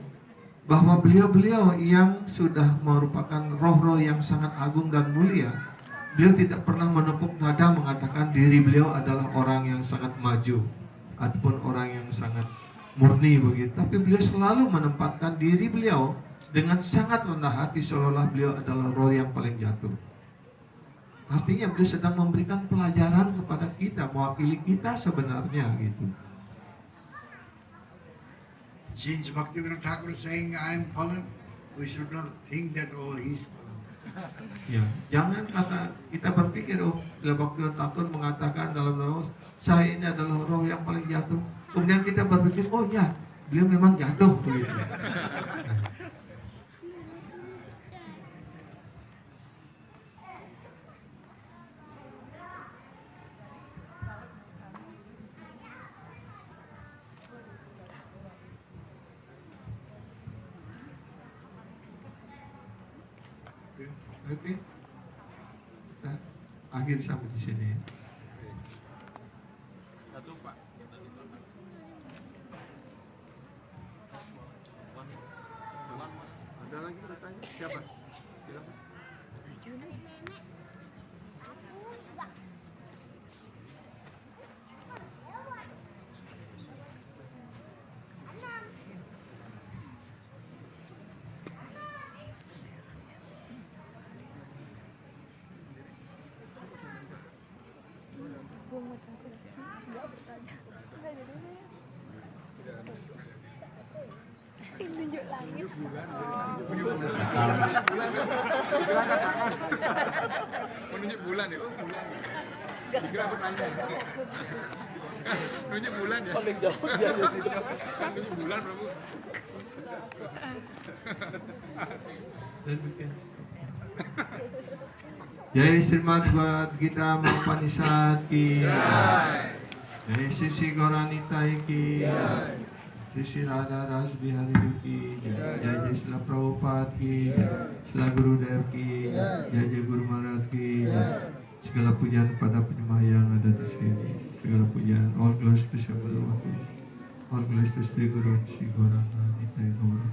bahwa beliau-beliau yang sudah merupakan roh-roh yang sangat agung dan mulia, beliau tidak pernah menepuk dada mengatakan diri beliau adalah orang yang sangat maju ataupun orang yang sangat murni begitu. Tapi beliau selalu menempatkan diri beliau dengan sangat rendah hati seolah beliau adalah roh yang paling jatuh. Artinya beliau sedang memberikan pelajaran kepada kita, mewakili kita sebenarnya gitu. Since Bhaktivinoda Thakur is saying I am fallen, we should not think that oh he is fallen. Ya, jangan kata kita berpikir oh bila Bhaktivinoda Thakur mengatakan dalam roh saya ini adalah roh yang paling jatuh. Kemudian kita berpikir oh ya beliau memang jatuh begitu. Oke, kita akhir sampai di sini. Satu Pak. Ada lagi bertanya? Siapa? Silakan. Tunjuk langit. Menunjuk bulan ya? Dikira bertanya. Nunjuk bulan ya? Paling jauh dia di situ. Nunjuk bulan, Prabu. Jai Srimad Bhagavad Gita Mahapanisad ki Jai Sisi Gauranita ki Sisi Radha Ras Bihari ki Jai Srila Prabhupada ki Srila Gurudev ki Jai Guru Maharaj ki. Segala pujian pada penyembah yang ada di sini. Segala pujian all glories to Sri Guru, all glories to Sri Guru Sri Gauranita Gaura.